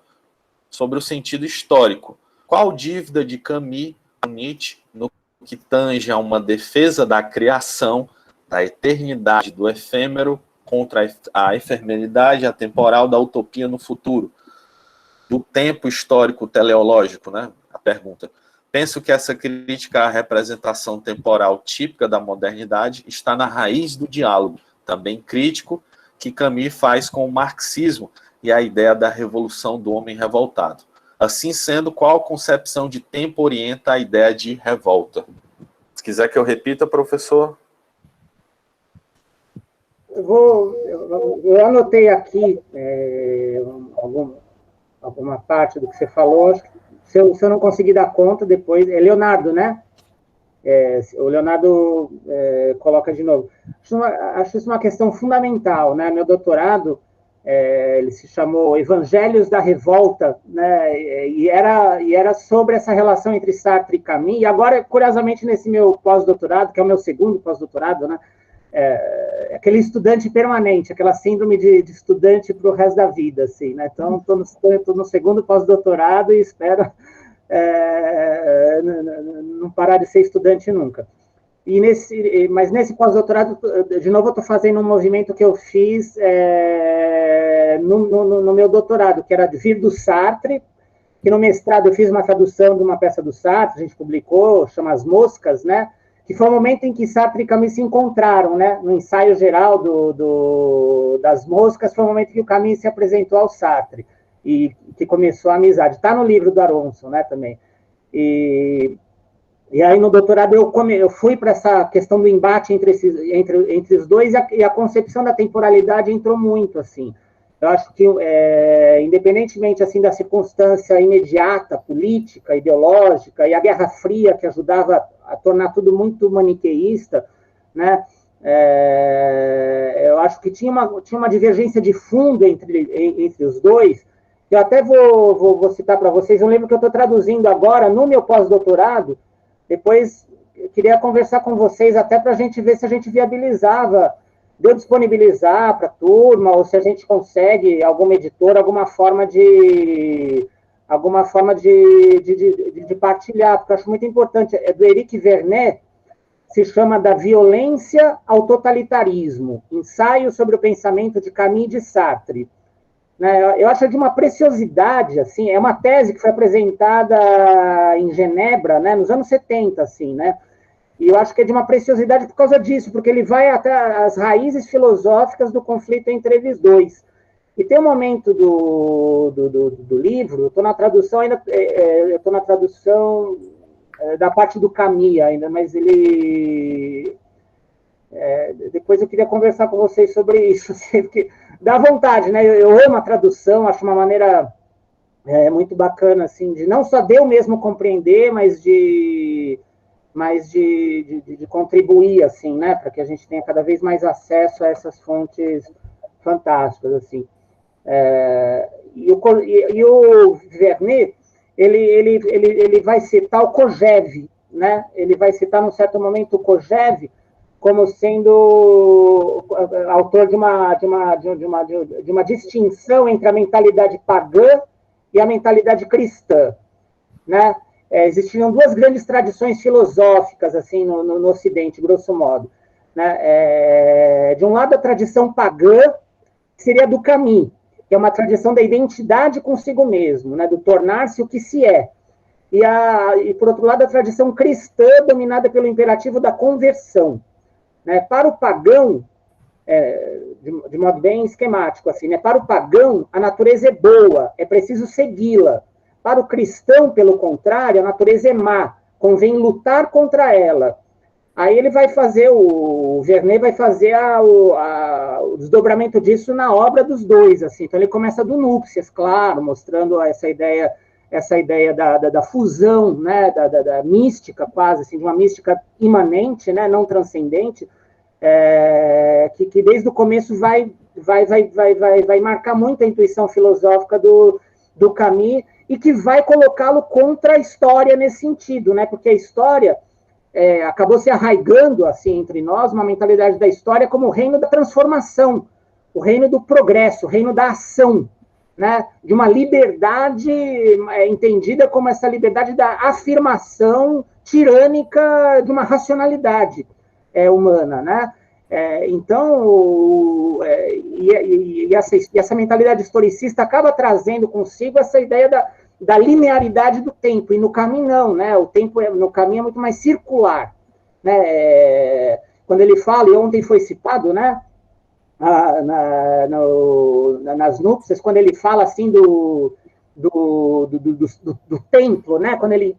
sobre o sentido histórico. Qual dívida de Camus com Nietzsche no que tange a uma defesa da criação, da eternidade, do efêmero contra a efemeridade atemporal da utopia no futuro, do tempo histórico teleológico, né? A pergunta. Penso que essa crítica à representação temporal típica da modernidade está na raiz do diálogo, também crítico, que Camus faz com o marxismo e a ideia da revolução do homem revoltado. Assim sendo, qual concepção de tempo orienta a ideia de revolta? Se quiser que eu repita, professor. Eu anotei aqui alguma parte do que você falou. Acho que se eu não conseguir dar conta depois... É Leonardo, né? O Leonardo coloca de novo. Acho isso uma questão fundamental, né? Meu doutorado, ele se chamou Evangelhos da Revolta, né? E era sobre essa relação entre Sartre e Camus, e agora, curiosamente, nesse meu pós-doutorado, que é o meu segundo pós-doutorado, né? Aquele estudante permanente, aquela síndrome de estudante para o resto da vida, assim, né? Então, estou no segundo pós-doutorado e espero não parar de ser estudante nunca. Mas nesse pós-doutorado, de novo, eu estou fazendo um movimento que eu fiz no meu doutorado, que era de vir do Sartre, que no mestrado eu fiz uma tradução de uma peça do Sartre, a gente publicou, chama As Moscas, né? Que foi o momento em que Sartre e Camus se encontraram, né? No ensaio geral das Moscas, foi o momento que o Camus se apresentou ao Sartre, e que começou a amizade. Está no livro do Aronson, né, também. E aí, no doutorado, eu fui para essa questão do embate entre os dois, e a concepção da temporalidade entrou muito, assim. Eu acho que, independentemente, assim, da circunstância imediata, política, ideológica, e a Guerra Fria, que ajudava a tornar tudo muito maniqueísta, né, eu acho que tinha uma divergência de fundo entre os dois. Eu até vou citar para vocês um livro que eu estou traduzindo agora no meu pós-doutorado. Depois eu queria conversar com vocês até para a gente ver se a gente viabilizava, de eu disponibilizar para a turma, ou se a gente consegue, alguma editora, alguma forma de partilhar, porque eu acho muito importante. É do Éric Vernet, se chama Da Violência ao Totalitarismo, ensaio sobre o pensamento de Camus e de Sartre. Eu acho de uma preciosidade, assim, é uma tese que foi apresentada em Genebra, né, nos anos 70, assim, né, e eu acho que é de uma preciosidade por causa disso, porque ele vai até as raízes filosóficas do conflito entre eles dois. E tem um momento do livro, eu estou na tradução ainda, da parte do Camus ainda, mas ele... depois eu queria conversar com vocês sobre isso, assim, porque dá vontade, né? Eu amo a tradução, acho uma maneira muito bacana, assim, de não só de eu mesmo compreender, mas de contribuir, assim, né? Para que a gente tenha cada vez mais acesso a essas fontes fantásticas, assim. E o Vernet, ele vai citar o Kojève, né? Ele vai citar, num certo momento, o Kojève como sendo autor de uma distinção entre a mentalidade pagã e a mentalidade cristã, né? Existiam duas grandes tradições filosóficas, assim, no Ocidente, grosso modo, né? De um lado, a tradição pagã, que seria do Camus, que é uma tradição da identidade consigo mesmo, né? Do tornar-se o que se é. E, por outro lado, a tradição cristã, dominada pelo imperativo da conversão. Né? Para o pagão, de modo bem esquemático, assim, né? Para o pagão, a natureza é boa, é preciso segui-la. Para o cristão, pelo contrário, a natureza é má, convém lutar contra ela. Aí ele vai fazer, o Vernet vai fazer o desdobramento disso na obra dos dois, assim. Então ele começa do Núpcias, claro, mostrando essa ideia da fusão, né, da mística, quase, assim, de uma mística imanente, né, não transcendente, que desde o começo vai marcar muito a intuição filosófica do Camus, e que vai colocá-lo contra a história nesse sentido, né, porque a história acabou se arraigando, assim, entre nós, uma mentalidade da história como o reino da transformação, o reino do progresso, o reino da ação, né, de uma liberdade entendida como essa liberdade da afirmação tirânica de uma racionalidade humana, né? Então, essa mentalidade historicista acaba trazendo consigo essa ideia da linearidade do tempo, e no Camus não, né? O tempo no Camus é muito mais circular, né? Quando ele fala, e ontem foi citado, né? Nas núpcias, quando ele fala assim do templo, né? Quando ele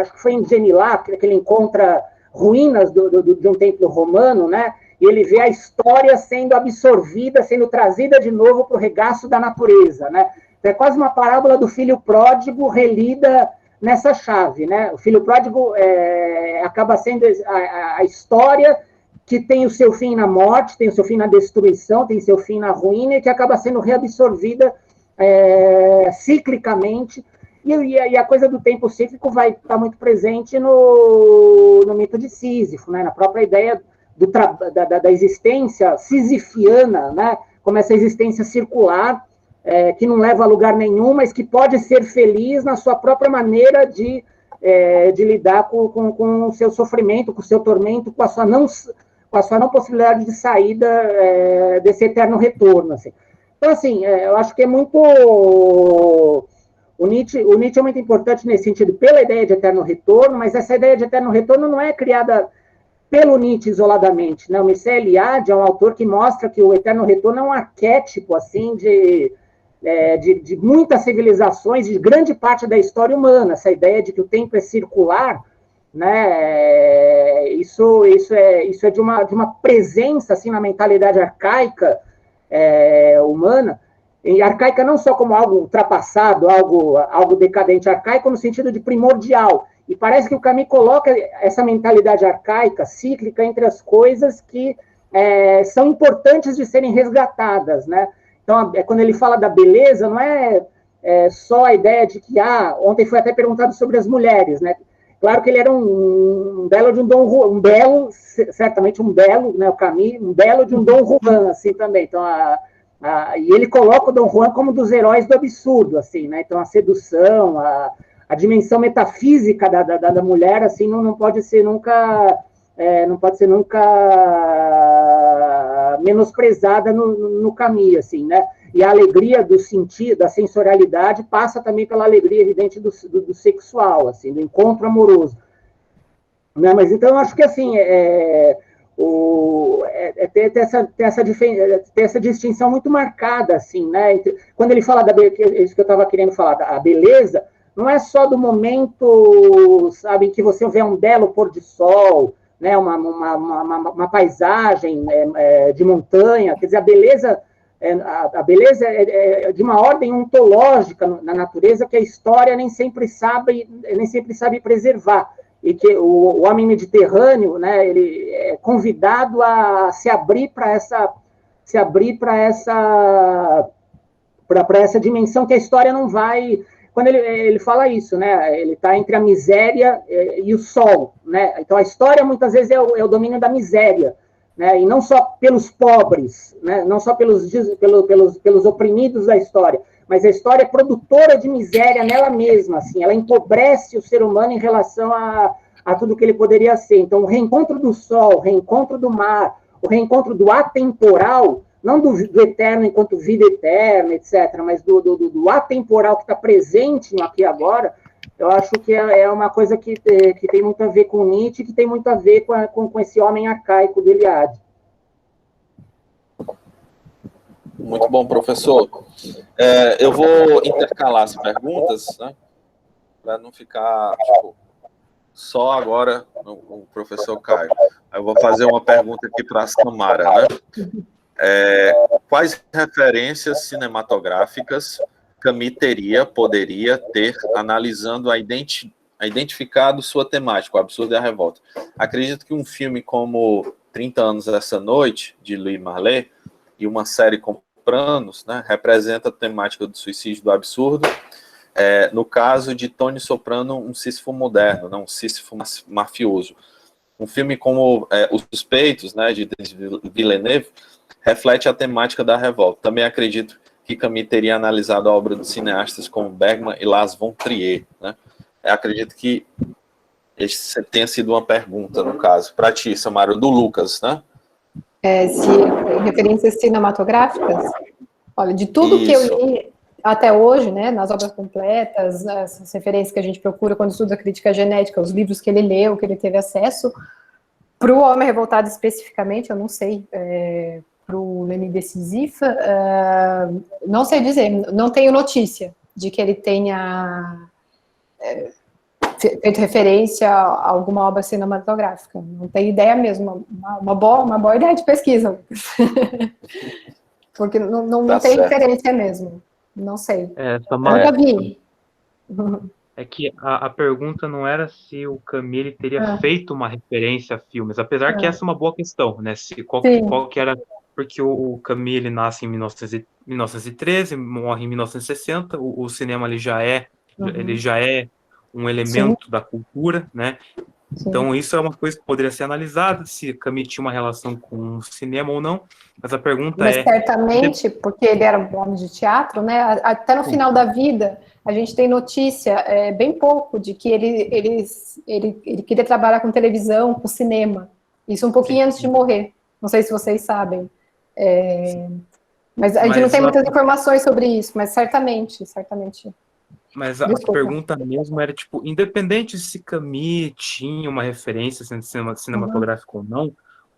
acho que foi em Genilá, que ele encontra ruínas de um templo romano, né? E ele vê a história sendo absorvida, sendo trazida de novo para o regaço da natureza, né? É quase uma parábola do filho pródigo relida nessa chave, né? O Filho Pródigo acaba sendo a história que tem o seu fim na morte, tem o seu fim na destruição, tem o seu fim na ruína, e que acaba sendo reabsorvida ciclicamente, e a coisa do tempo cíclico vai estar muito presente no mito de Sísifo, né? Na própria ideia da existência sisifiana, né? Como essa existência circular, que não leva a lugar nenhum, mas que pode ser feliz na sua própria maneira de lidar com o seu sofrimento, com o seu tormento, com a sua não possibilidade de saída desse eterno retorno. Assim. Então, assim, eu acho que é muito... O Nietzsche é muito importante nesse sentido, pela ideia de eterno retorno, mas essa ideia de eterno retorno não é criada pelo Nietzsche isoladamente, né? O Mircea Eliade é um autor que mostra que o eterno retorno é um arquétipo, assim, de muitas civilizações, de grande parte da história humana, essa ideia de que o tempo é circular, né? Isso é de uma presença, assim, na mentalidade arcaica humana, e arcaica não só como algo ultrapassado, algo decadente, arcaico no sentido de primordial. E parece que o Camus coloca essa mentalidade arcaica, cíclica, entre as coisas que são importantes de serem resgatadas, né? Então, quando ele fala da beleza, não é só a ideia de que, ontem foi até perguntado sobre as mulheres, né? Claro que ele era um belo de um Dom Juan, certamente um belo, né, o Camus, um belo de um Dom Juan, assim, também. Então, e ele coloca o Dom Juan como um dos heróis do absurdo, assim, né? Então, a sedução, a dimensão metafísica da mulher, assim, não pode ser nunca menosprezada no Camus, assim, né? E a alegria do sentido, da sensorialidade, passa também pela alegria evidente do sexual, assim, do encontro amoroso. Né? Mas então eu acho que assim ter essa distinção muito marcada, assim, né? Quando ele fala isso que eu estava querendo falar, a beleza, não é só do momento, sabe, que você vê um belo pôr de sol, né? Uma paisagem de montanha, quer dizer, a beleza é de uma ordem ontológica na natureza que a história nem sempre sabe preservar, e que o homem mediterrâneo, né, ele é convidado a se abrir para essa dimensão que a história não vai. Quando ele fala isso, né, ele está entre a miséria e o sol, né? Então a história muitas vezes é o domínio da miséria. Né, e não só pelos pobres, né, não só pelos oprimidos da história, mas a história é produtora de miséria nela mesma, assim, ela empobrece o ser humano em relação a tudo que ele poderia ser. Então, o reencontro do sol, o reencontro do mar, o reencontro do atemporal, não do eterno enquanto vida eterna, etc., mas do atemporal que está presente no aqui e agora, eu acho que é uma coisa que tem muito a ver com Nietzsche, que tem muito a ver com esse homem arcaico do Eliade. Muito bom, professor. Eu vou intercalar as perguntas, né, para não ficar só agora o professor Caio. Eu vou fazer uma pergunta aqui para a Samara, né? Quais referências cinematográficas Camus poderia ter, analisando identificado sua temática, o absurdo e a revolta? Acredito que um filme como 30 Anos Essa Noite, de Louis Malle, e uma série como Sopranos, né, representa a temática do suicídio, do absurdo. No caso de Tony Soprano, um Sísifo moderno, né, um Sísifo mafioso. Um filme como Os Suspeitos, né, de Denis Villeneuve, reflete a temática da revolta. Também acredito que Camus teria analisado a obra dos cineastas como Bergman e Lars von Trier. Né? Acredito que esse tenha sido uma pergunta, no caso, para ti, Samara, do Lucas, né? Referências cinematográficas? Olha, de tudo que eu li até hoje, né, nas obras completas, as referências que a gente procura quando estuda crítica genética, os livros que ele leu, que ele teve acesso, para o Homem Revoltado especificamente, eu não sei, para o L'Ennemi de Sisyphe, não sei dizer, não tenho notícia de que ele tenha feito referência a alguma obra cinematográfica. Não tenho ideia mesmo, uma boa ideia de pesquisa. Porque não tem referência mesmo. Não sei. Samara, nunca vi. É que a pergunta não era se o Camus ele teria feito uma referência a filmes, apesar que essa é uma boa questão, né? Qual que era... Porque o Camus ele nasce em 1913, morre em 1960, o cinema ele já é um elemento da cultura, né? Então, isso é uma coisa que poderia ser analisada, se Camus tinha uma relação com o cinema ou não, mas a pergunta Mas certamente, porque ele era um homem de teatro, né? Até no final da vida, a gente tem notícia, bem pouco, de que ele queria trabalhar com televisão, com cinema. Isso um pouquinho antes de morrer. Não sei se vocês sabem. Mas a gente não tem muitas informações sobre isso, mas certamente. Mas a pergunta mesmo era, tipo, independente se Camus tinha uma referência cinematográfica ou não,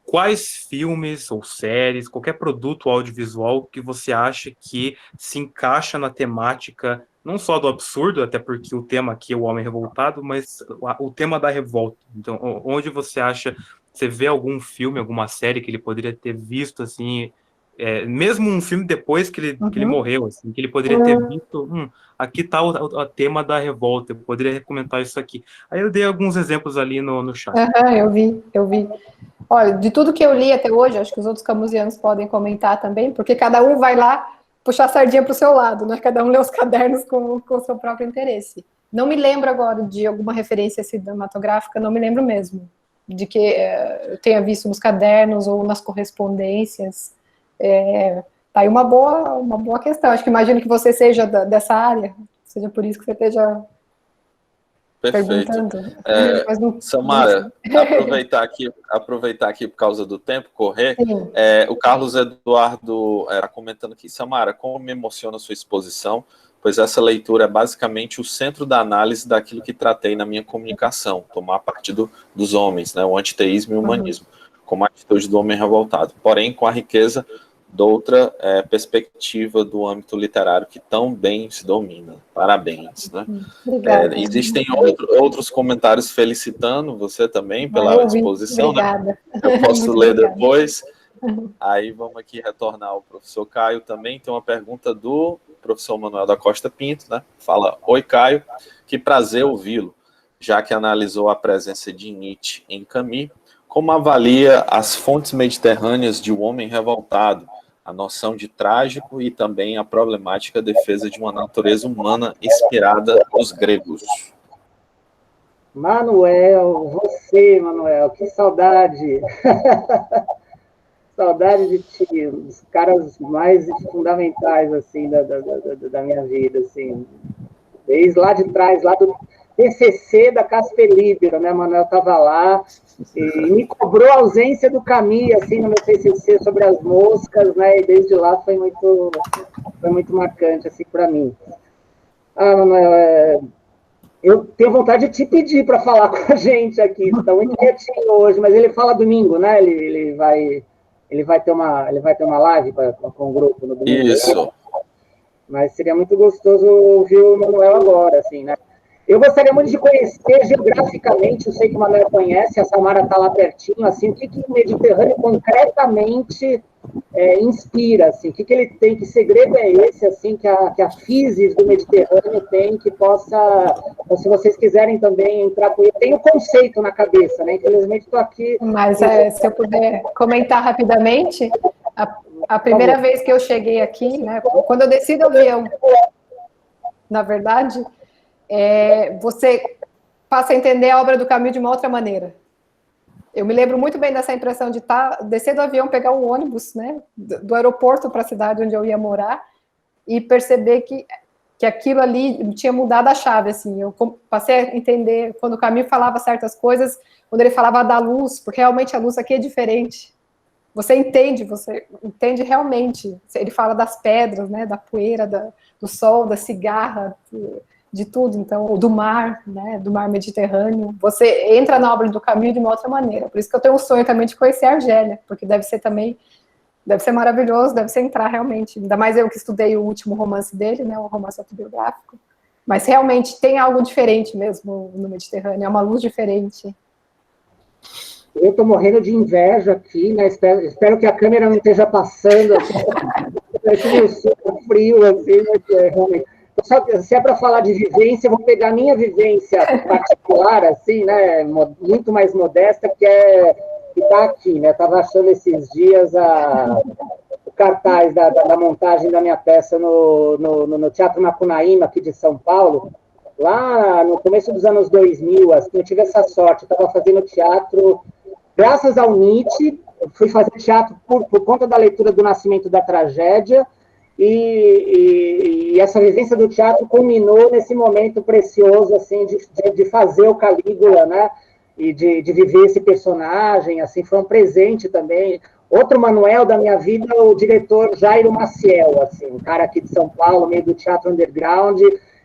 quais filmes ou séries, qualquer produto audiovisual que você acha que se encaixa na temática, não só do absurdo, até porque o tema aqui é o homem revoltado, mas o tema da revolta. Então, onde você acha, você vê algum filme, alguma série que ele poderia ter visto, assim, mesmo um filme depois que ele morreu, assim, que ele poderia ter visto, aqui está o tema da revolta, eu poderia comentar isso aqui. Aí eu dei alguns exemplos ali no chat. Eu vi. Olha, de tudo que eu li até hoje, acho que os outros camusianos podem comentar também, porque cada um vai lá puxar a sardinha para o seu lado, né? Cada um lê os cadernos com o seu próprio interesse. Não me lembro agora de alguma referência cinematográfica, não me lembro mesmo, de que eu tenha visto nos cadernos ou nas correspondências. Tá aí uma boa questão. Acho que imagino que você seja dessa área, seja por isso que você esteja perguntando. Samara, aproveitar aqui por causa do tempo, correr. O Carlos Eduardo era comentando aqui, Samara, como me emociona a sua exposição, pois essa leitura é basicamente o centro da análise daquilo que tratei na minha comunicação, tomar partido dos homens, né, o antiteísmo e o humanismo, como a atitude do homem revoltado, porém com a riqueza de outra perspectiva do âmbito literário que tão bem se domina. Parabéns. Né? Existem outros comentários felicitando você também pela exposição. Né? Eu posso ler depois. Aí vamos aqui retornar ao professor Caio também. Tem uma pergunta do professor Manuel da Costa Pinto. Né? Fala, oi Caio, que prazer ouvi-lo, já que analisou a presença de Nietzsche em Camus. Como avalia as fontes mediterrâneas de O Homem Revoltado, a noção de trágico e também a problemática defesa de uma natureza humana inspirada nos gregos? Manuel, que saudade! Saudade de ti, um dos caras mais fundamentais, assim, da minha vida, assim. Desde lá de trás, lá do TCC da Casper Libero, né? Manuel estava lá e me cobrou a ausência do Camus, assim, no meu TCC sobre as moscas, né? E desde lá foi muito marcante, assim, para mim. Manuel, eu tenho vontade de te pedir para falar com a gente aqui. Está muito quietinho hoje, mas ele fala domingo, né? Ele vai ter uma live com o grupo no domingo. Isso. Mas seria muito gostoso ouvir o Manuel agora, assim, né? Eu gostaria muito de conhecer geograficamente, eu sei que o Manuel conhece, a Samara está lá pertinho, assim, o que o Mediterrâneo concretamente inspira, assim, o que ele tem, que segredo é esse, assim, que a Physis do Mediterrâneo tem, que possa, se vocês quiserem também entrar por... Eu tenho conceito na cabeça, né? Infelizmente estou aqui... Mas se eu puder comentar rapidamente, a primeira vez que eu cheguei aqui, né, quando eu desci do avião, na verdade... você passa a entender a obra do Camus de uma outra maneira. Eu me lembro muito bem dessa impressão de descer do avião, pegar um ônibus, né, do aeroporto para a cidade onde eu ia morar, e perceber que aquilo ali tinha mudado a chave, assim. Eu passei a entender, quando o Camus falava certas coisas, quando ele falava da luz, porque realmente a luz aqui é diferente. Você entende realmente. Ele fala das pedras, né, da poeira, do sol, da cigarra, de tudo, então, do mar, né, do mar Mediterrâneo. Você entra na obra do Camus de uma outra maneira. Por isso que eu tenho um sonho também de conhecer a Argélia, porque deve ser maravilhoso, deve ser entrar realmente. Ainda mais eu que estudei o último romance dele, né, o romance autobiográfico. Mas realmente tem algo diferente mesmo no Mediterrâneo, é uma luz diferente. Eu estou morrendo de inveja aqui, né? Espero que a câmera não esteja passando assim, frio, assim, mas realmente se é para falar de vivência, eu vou pegar a minha vivência particular, assim, né, muito mais modesta, que está aqui, né? Estava achando esses dias o cartaz da montagem da minha peça no Teatro Macunaíma, aqui de São Paulo, lá no começo dos anos 2000, assim, eu tive essa sorte, eu estava fazendo teatro, graças ao Nietzsche, fui fazer teatro por conta da leitura do Nascimento da Tragédia, e essa vivência do teatro culminou nesse momento precioso, assim, de fazer o Calígula, né, e de viver esse personagem, assim, foi um presente também. Outro Manuel da minha vida, o diretor Jairo Maciel, assim, um cara aqui de São Paulo, meio do teatro underground,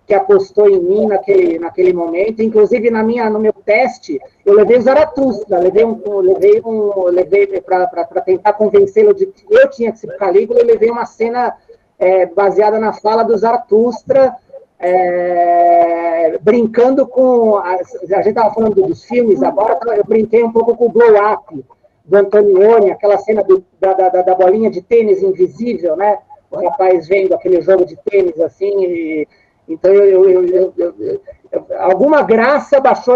que apostou em mim naquele momento. Inclusive, no meu teste, eu levei o Zaratustra, levei para tentar convencê-lo de que eu tinha que ser Calígula, eu levei uma cena baseada na fala do Zaratustra, brincando com... A gente estava falando dos filmes, agora eu brinquei um pouco com o Blow Up, do Antonioni, aquela cena da bolinha de tênis invisível, né? O rapaz vendo aquele jogo de tênis, assim, então alguma graça baixou,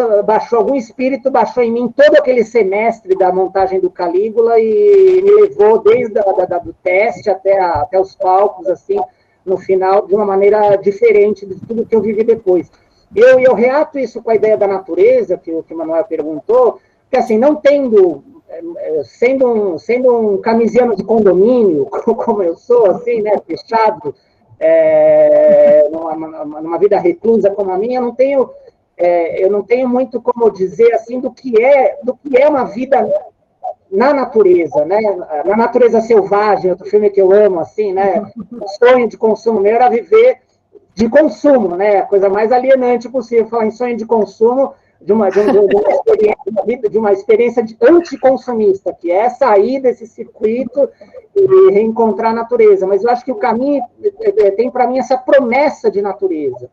algum espírito baixou em mim todo aquele semestre da montagem do Calígula e me levou desde do teste até os palcos, assim, no final, de uma maneira diferente de tudo que eu vivi depois. Eu reato isso com a ideia da natureza, que o Manuel perguntou, que assim, não tendo... Sendo um camisiano de condomínio, como eu sou, assim, né, fechado, numa vida reclusa como a minha, eu não tenho muito como dizer assim do que é uma vida na natureza, né? Na natureza selvagem, outro filme que eu amo, assim, né? O sonho de consumo meu era viver de consumo, né? A coisa mais alienante possível, falar em sonho de consumo, de uma experiência anticonsumista, que é sair desse circuito e reencontrar a natureza. Mas eu acho que o caminho tem para mim essa promessa de natureza,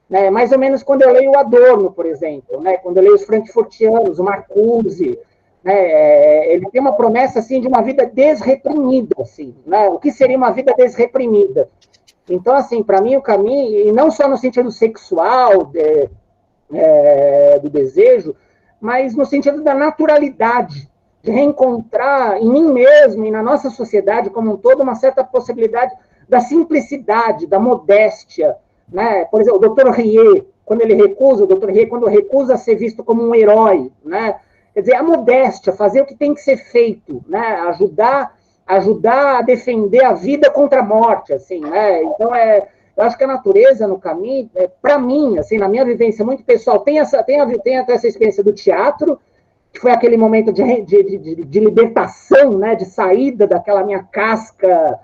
né? Mais ou menos quando eu leio o Adorno, por exemplo, né? Quando eu leio os frankfurtianos, o Marcuse, né? Ele tem uma promessa assim de uma vida desreprimida, assim, né? O que seria uma vida desreprimida? Então, assim, para mim o caminho, e não só no sentido sexual, do desejo, mas no sentido da naturalidade, de reencontrar em mim mesmo e na nossa sociedade como um todo uma certa possibilidade da simplicidade, da modéstia, né? Por exemplo, o Dr. Rie, quando recusa ser visto como um herói, né? Quer dizer, a modéstia, fazer o que tem que ser feito, né? Ajudar a defender a vida contra a morte, assim, né? Então, eu acho que a natureza no caminho, para mim, assim, na minha vivência muito pessoal, tem até essa experiência do teatro, que foi aquele momento de libertação, né, de saída daquela minha casca,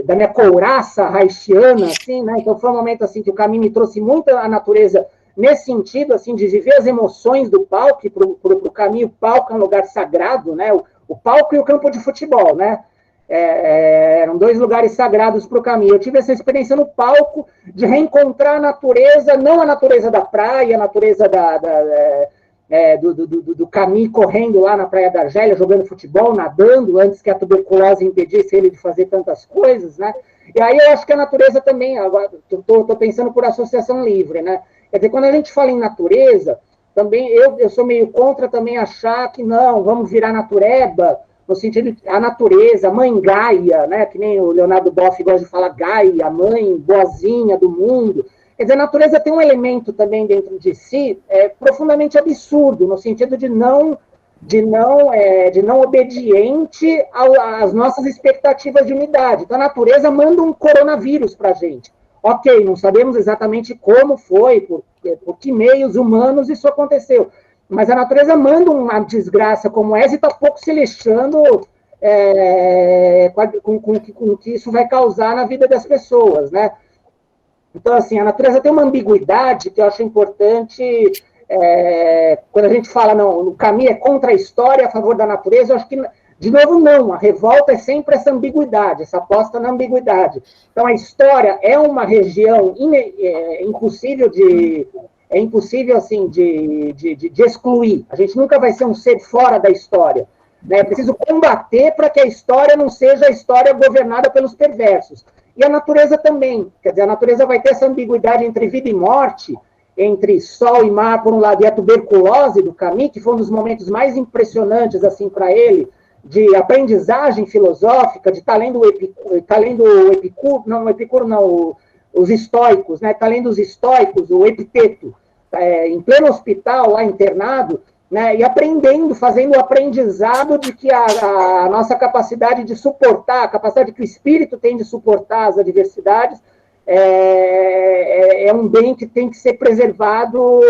da minha couraça haitiana, assim, né? Então foi um momento assim que o caminho me trouxe muito a natureza nesse sentido, assim, de viver as emoções do palco, e para o caminho, o palco é um lugar sagrado, né? O palco e o campo de futebol, né? Eram dois lugares sagrados para o caminho. Eu tive essa experiência no palco de reencontrar a natureza, não a natureza da praia, a natureza do caminho correndo lá na Praia da Argélia, jogando futebol, nadando, antes que a tuberculose impedisse ele de fazer tantas coisas, né? E aí eu acho que a natureza também, agora estou pensando por associação livre, né? Quer dizer, quando a gente fala em natureza, também eu sou meio contra também achar que não, vamos virar natureba, no sentido de a natureza, a mãe Gaia, né, que nem o Leonardo Boff gosta de falar Gaia, a mãe boazinha do mundo. Quer dizer, a natureza tem um elemento também dentro de si profundamente absurdo, no sentido de não obediente às nossas expectativas de unidade. Então, a natureza manda um coronavírus para a gente. Ok, não sabemos exatamente como foi, por que meios humanos isso aconteceu. Mas a natureza manda uma desgraça como essa e está pouco se lixando com o que isso vai causar na vida das pessoas, né? Então, assim, a natureza tem uma ambiguidade que eu acho importante. Quando a gente fala, não, o caminho é contra a história, a favor da natureza, eu acho que, de novo, não. A revolta é sempre essa ambiguidade, essa aposta na ambiguidade. Então, a história é uma região impossível assim, de excluir. A gente nunca vai ser um ser fora da história. Né? É preciso combater para que a história não seja a história governada pelos perversos. E a natureza também, quer dizer, a natureza vai ter essa ambiguidade entre vida e morte, entre sol e mar, por um lado, e a tuberculose do Camus, que foi um dos momentos mais impressionantes, assim, para ele, de aprendizagem filosófica, de estar lendo o Epicuro, não, o Epicuro não, os estoicos, né, está lendo os estoicos, o Epiteto, em pleno hospital, lá internado, né, e aprendendo, fazendo o aprendizado de que a nossa capacidade de suportar, a capacidade que o espírito tem de suportar as adversidades, é um bem que tem que ser preservado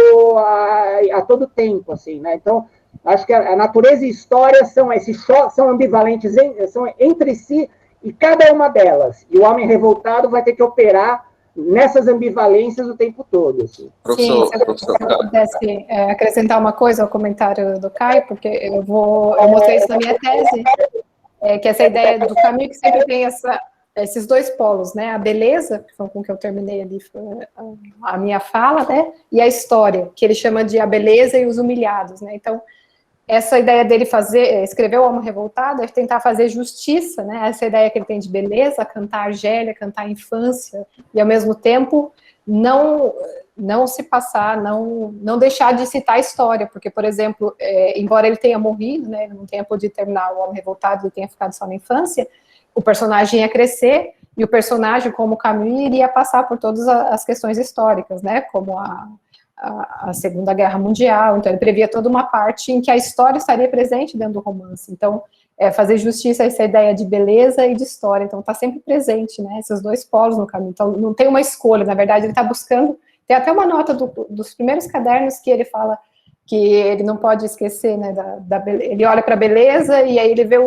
a todo tempo, assim, né? Então, acho que a natureza e a história são ambivalentes, são entre si, e cada uma delas. E o homem revoltado vai ter que operar nessas ambivalências o tempo todo. Assim. Sim, se eu pudesse acrescentar uma coisa ao comentário do Caio, porque eu mostrei isso na minha tese, que essa ideia do Camus que sempre tem esses dois polos, né? A beleza, que foi com que eu terminei ali a minha fala, né? E a história, que ele chama de a beleza e os humilhados, né? Então, essa ideia dele escrever O Homem Revoltado é tentar fazer justiça, né? Essa ideia que ele tem de beleza, cantar a Argélia, cantar a infância, e ao mesmo tempo não se passar, não deixar de citar a história, porque, por exemplo, embora ele tenha morrido, né? Ele não tenha podido terminar O Homem Revoltado, ele tenha ficado só na infância, o personagem ia crescer, e o personagem, como Camus, iria passar por todas as questões históricas, né? Como a Segunda Guerra Mundial, então ele previa toda uma parte em que a história estaria presente dentro do romance, então fazer justiça a essa ideia de beleza e de história, então está sempre presente, né, esses dois polos no caminho, então não tem uma escolha, na verdade ele está buscando, tem até uma nota dos primeiros cadernos que ele fala que ele não pode esquecer, né, ele olha para a beleza e aí ele vê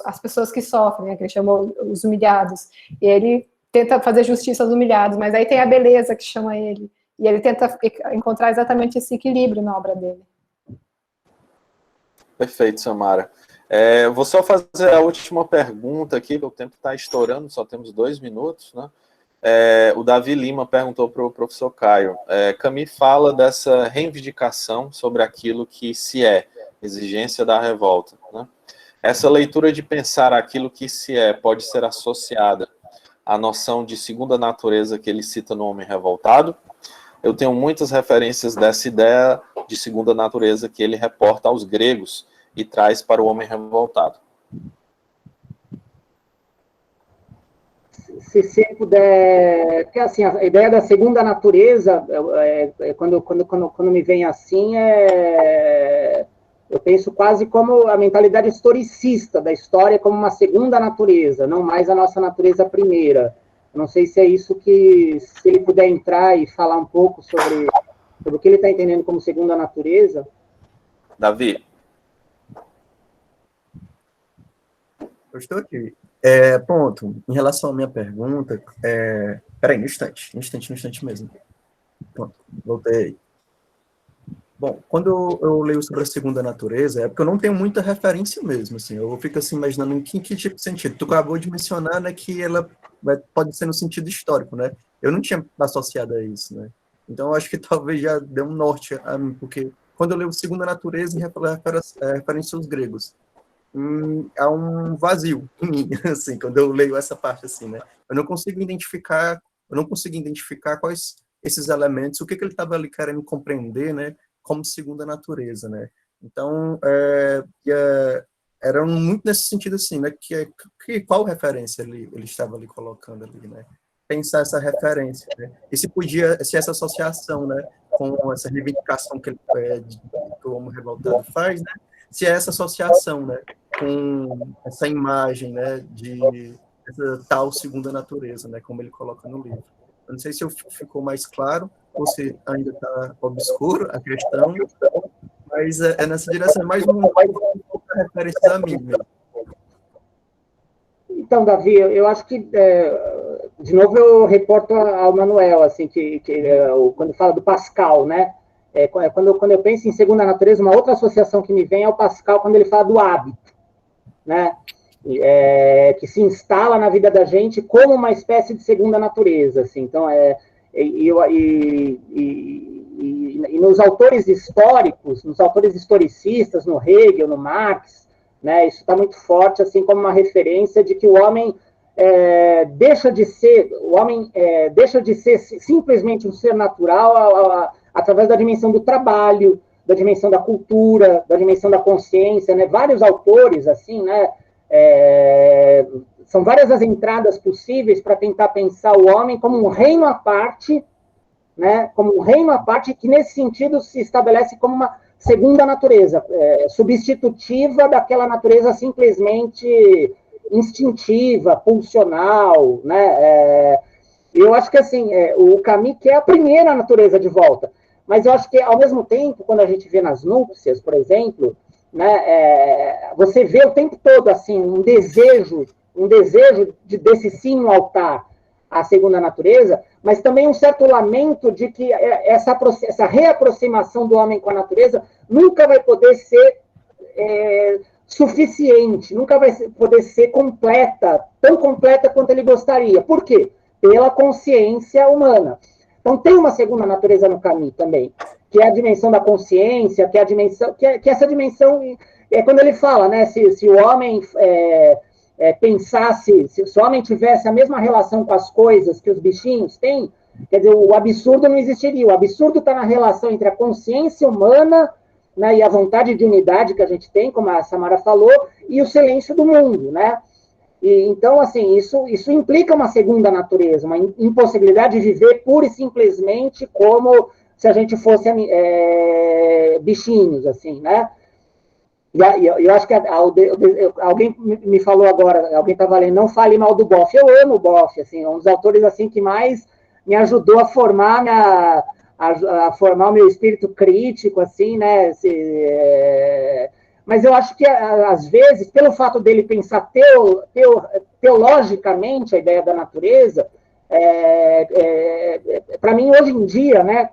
as pessoas que sofrem, né, que ele chamou os humilhados, e ele tenta fazer justiça aos humilhados, mas aí tem a beleza que chama ele, e ele tenta encontrar exatamente esse equilíbrio na obra dele. Perfeito, Samara. Vou só fazer a última pergunta aqui, porque o tempo está estourando, só temos 2 minutos, né? O Davi Lima perguntou para o professor Caio. Camus fala dessa reivindicação sobre aquilo que se é, exigência da revolta, né? Essa leitura de pensar aquilo que se é pode ser associada à noção de segunda natureza que ele cita no Homem Revoltado. Eu tenho muitas referências dessa ideia de segunda natureza que ele reporta aos gregos e traz para o Homem Revoltado. Se puder... Porque, assim, a ideia da segunda natureza, quando me vem assim, eu penso quase como a mentalidade historicista da história como uma segunda natureza, não mais a nossa natureza primeira. Não sei se é isso que, se ele puder entrar e falar um pouco sobre o que ele está entendendo como segunda natureza. Davi. Eu estou aqui. Pronto, em relação à minha pergunta, peraí, no instante mesmo. Pronto, voltei. Bom, quando eu leio sobre a segunda natureza, é porque eu não tenho muita referência mesmo, assim, eu fico assim imaginando em que tipo de sentido. Tu acabou de mencionar, né, que ela pode ser no sentido histórico, né? Eu não tinha associado a isso, né? Então, eu acho que talvez já dê um norte a mim, porque quando eu leio segunda natureza, em referência aos gregos, há um vazio em mim, assim, quando eu leio essa parte, assim, né? Eu não consigo identificar quais esses elementos, o que ele estava ali querendo compreender, né, como segunda natureza, né? Então, era muito nesse sentido, assim, né, qual referência ele estava ali colocando ali, né? Pensar essa referência, né? E se essa associação, né, com essa reivindicação que o Homem Revoltado faz, né? Se é essa associação, né, com essa imagem, né, de essa tal segunda natureza, né, como ele coloca no livro. Eu não sei se ficou mais claro, ou se ainda está obscuro a questão, mas nessa direção, é mais uma referência a mim mesmo. Então, Davi, eu acho que, de novo, eu reporto ao Manuel, assim, quando fala do Pascal, né? Quando eu penso em segunda natureza, uma outra associação que me vem é o Pascal, quando ele fala do hábito, né? Que se instala na vida da gente como uma espécie de segunda natureza, assim. Então, e nos autores históricos, nos autores historicistas, no Hegel, no Marx, né, isso está muito forte, assim, como uma referência de que o homem deixa de ser, o homem deixa de ser simplesmente um ser natural através da dimensão do trabalho, da dimensão da cultura, da dimensão da consciência, né? Vários autores, assim, né? São várias as entradas possíveis para tentar pensar o homem como um reino à parte, né? Como um reino à parte que, nesse sentido, se estabelece como uma segunda natureza, substitutiva daquela natureza simplesmente instintiva, pulsional, né? Eu acho que, assim, o Camus quer a primeira natureza de volta, mas eu acho que, ao mesmo tempo, quando a gente vê nas núpcias, por exemplo, né, você vê o tempo todo, assim, um desejo desse sim no altar, a segunda natureza, mas também um certo lamento de que essa reaproximação do homem com a natureza nunca vai poder ser suficiente, nunca vai poder ser completa, tão completa quanto ele gostaria. Por quê? Pela consciência humana. Então tem uma segunda natureza no caminho também, que é a dimensão da consciência, que é a dimensão, que essa dimensão quando ele fala, né, se o homem pensasse, se o homem tivesse a mesma relação com as coisas que os bichinhos têm, quer dizer, o absurdo não existiria. O absurdo está na relação entre a consciência humana, né, e a vontade de unidade que a gente tem, como a Samara falou, e o silêncio do mundo, né? E, então, assim, isso implica uma segunda natureza, uma impossibilidade de viver pura e simplesmente como se a gente fosse bichinhos, assim, né? E eu acho que alguém me falou agora, alguém estava lendo, não fale mal do Boff. Eu amo o Boff, assim, um dos autores assim que mais me ajudou a formar a formar o meu espírito crítico, assim, né? Mas eu acho que, às vezes, pelo fato dele pensar teologicamente a ideia da natureza, para mim, hoje em dia, né,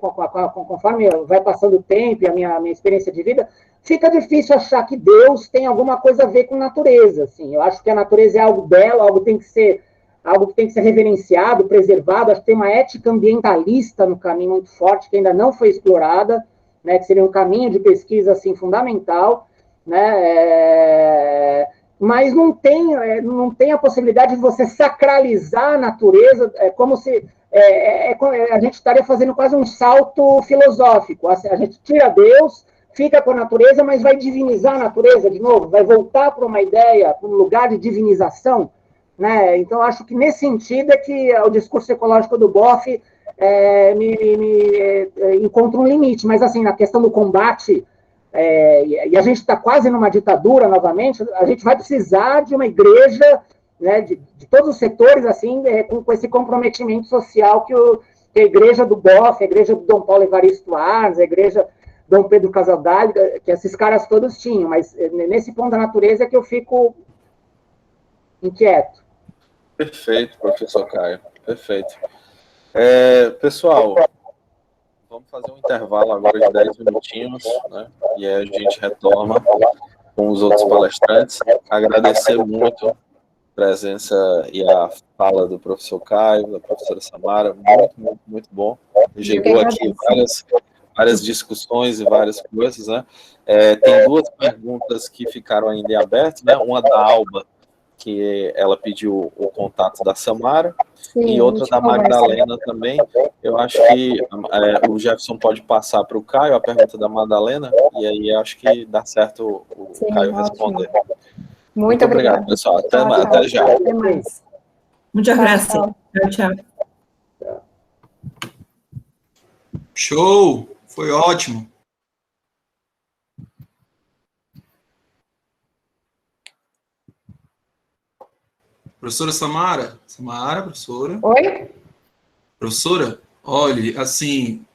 conforme vai passando o tempo e a minha experiência de vida, fica difícil achar que Deus tem alguma coisa a ver com natureza. Assim. Eu acho que a natureza é algo belo, algo que tem que ser reverenciado, preservado. Acho que tem uma ética ambientalista no caminho muito forte, que ainda não foi explorada, né, que seria um caminho de pesquisa assim, fundamental, né, mas não tem a possibilidade de você sacralizar a natureza, como se a gente estaria fazendo quase um salto filosófico. A gente tira Deus, fica com a natureza, mas vai divinizar a natureza de novo, vai voltar para uma ideia, para um lugar de divinização, né? Então, acho que nesse sentido é que o discurso ecológico do Boff encontra um limite, mas assim, na questão do combate, e a gente está quase numa ditadura novamente, a gente vai precisar de uma igreja, né, de todos os setores, assim, com esse comprometimento social que a igreja do Boff, a igreja do Dom Paulo Evaristo Arns, a igreja Dom Pedro Casaldáliga, que esses caras todos tinham, mas nesse ponto da natureza é que eu fico inquieto. Perfeito, professor Caio, perfeito. Pessoal, vamos fazer um intervalo agora de 10 minutinhos, né? E aí a gente retorna com os outros palestrantes. Agradecer muito a presença e a fala do professor Caio, da professora Samara, muito, muito, muito bom. Chegou aqui várias discussões e várias coisas, né? Tem duas perguntas que ficaram ainda em aberto, né? Uma da Alba, que ela pediu o contato da Samara, sim, e outra da Magdalena também. Eu acho que o Jefferson pode passar para o Caio a pergunta da Magdalena, e aí acho que dá certo o sim, Caio responder. Muito obrigado, pessoal. Até já. Até mais. Muchas gracias. Tchau, tchau. Show! Foi ótimo. Professora Samara? Samara, professora? Oi? Professora, olha, assim,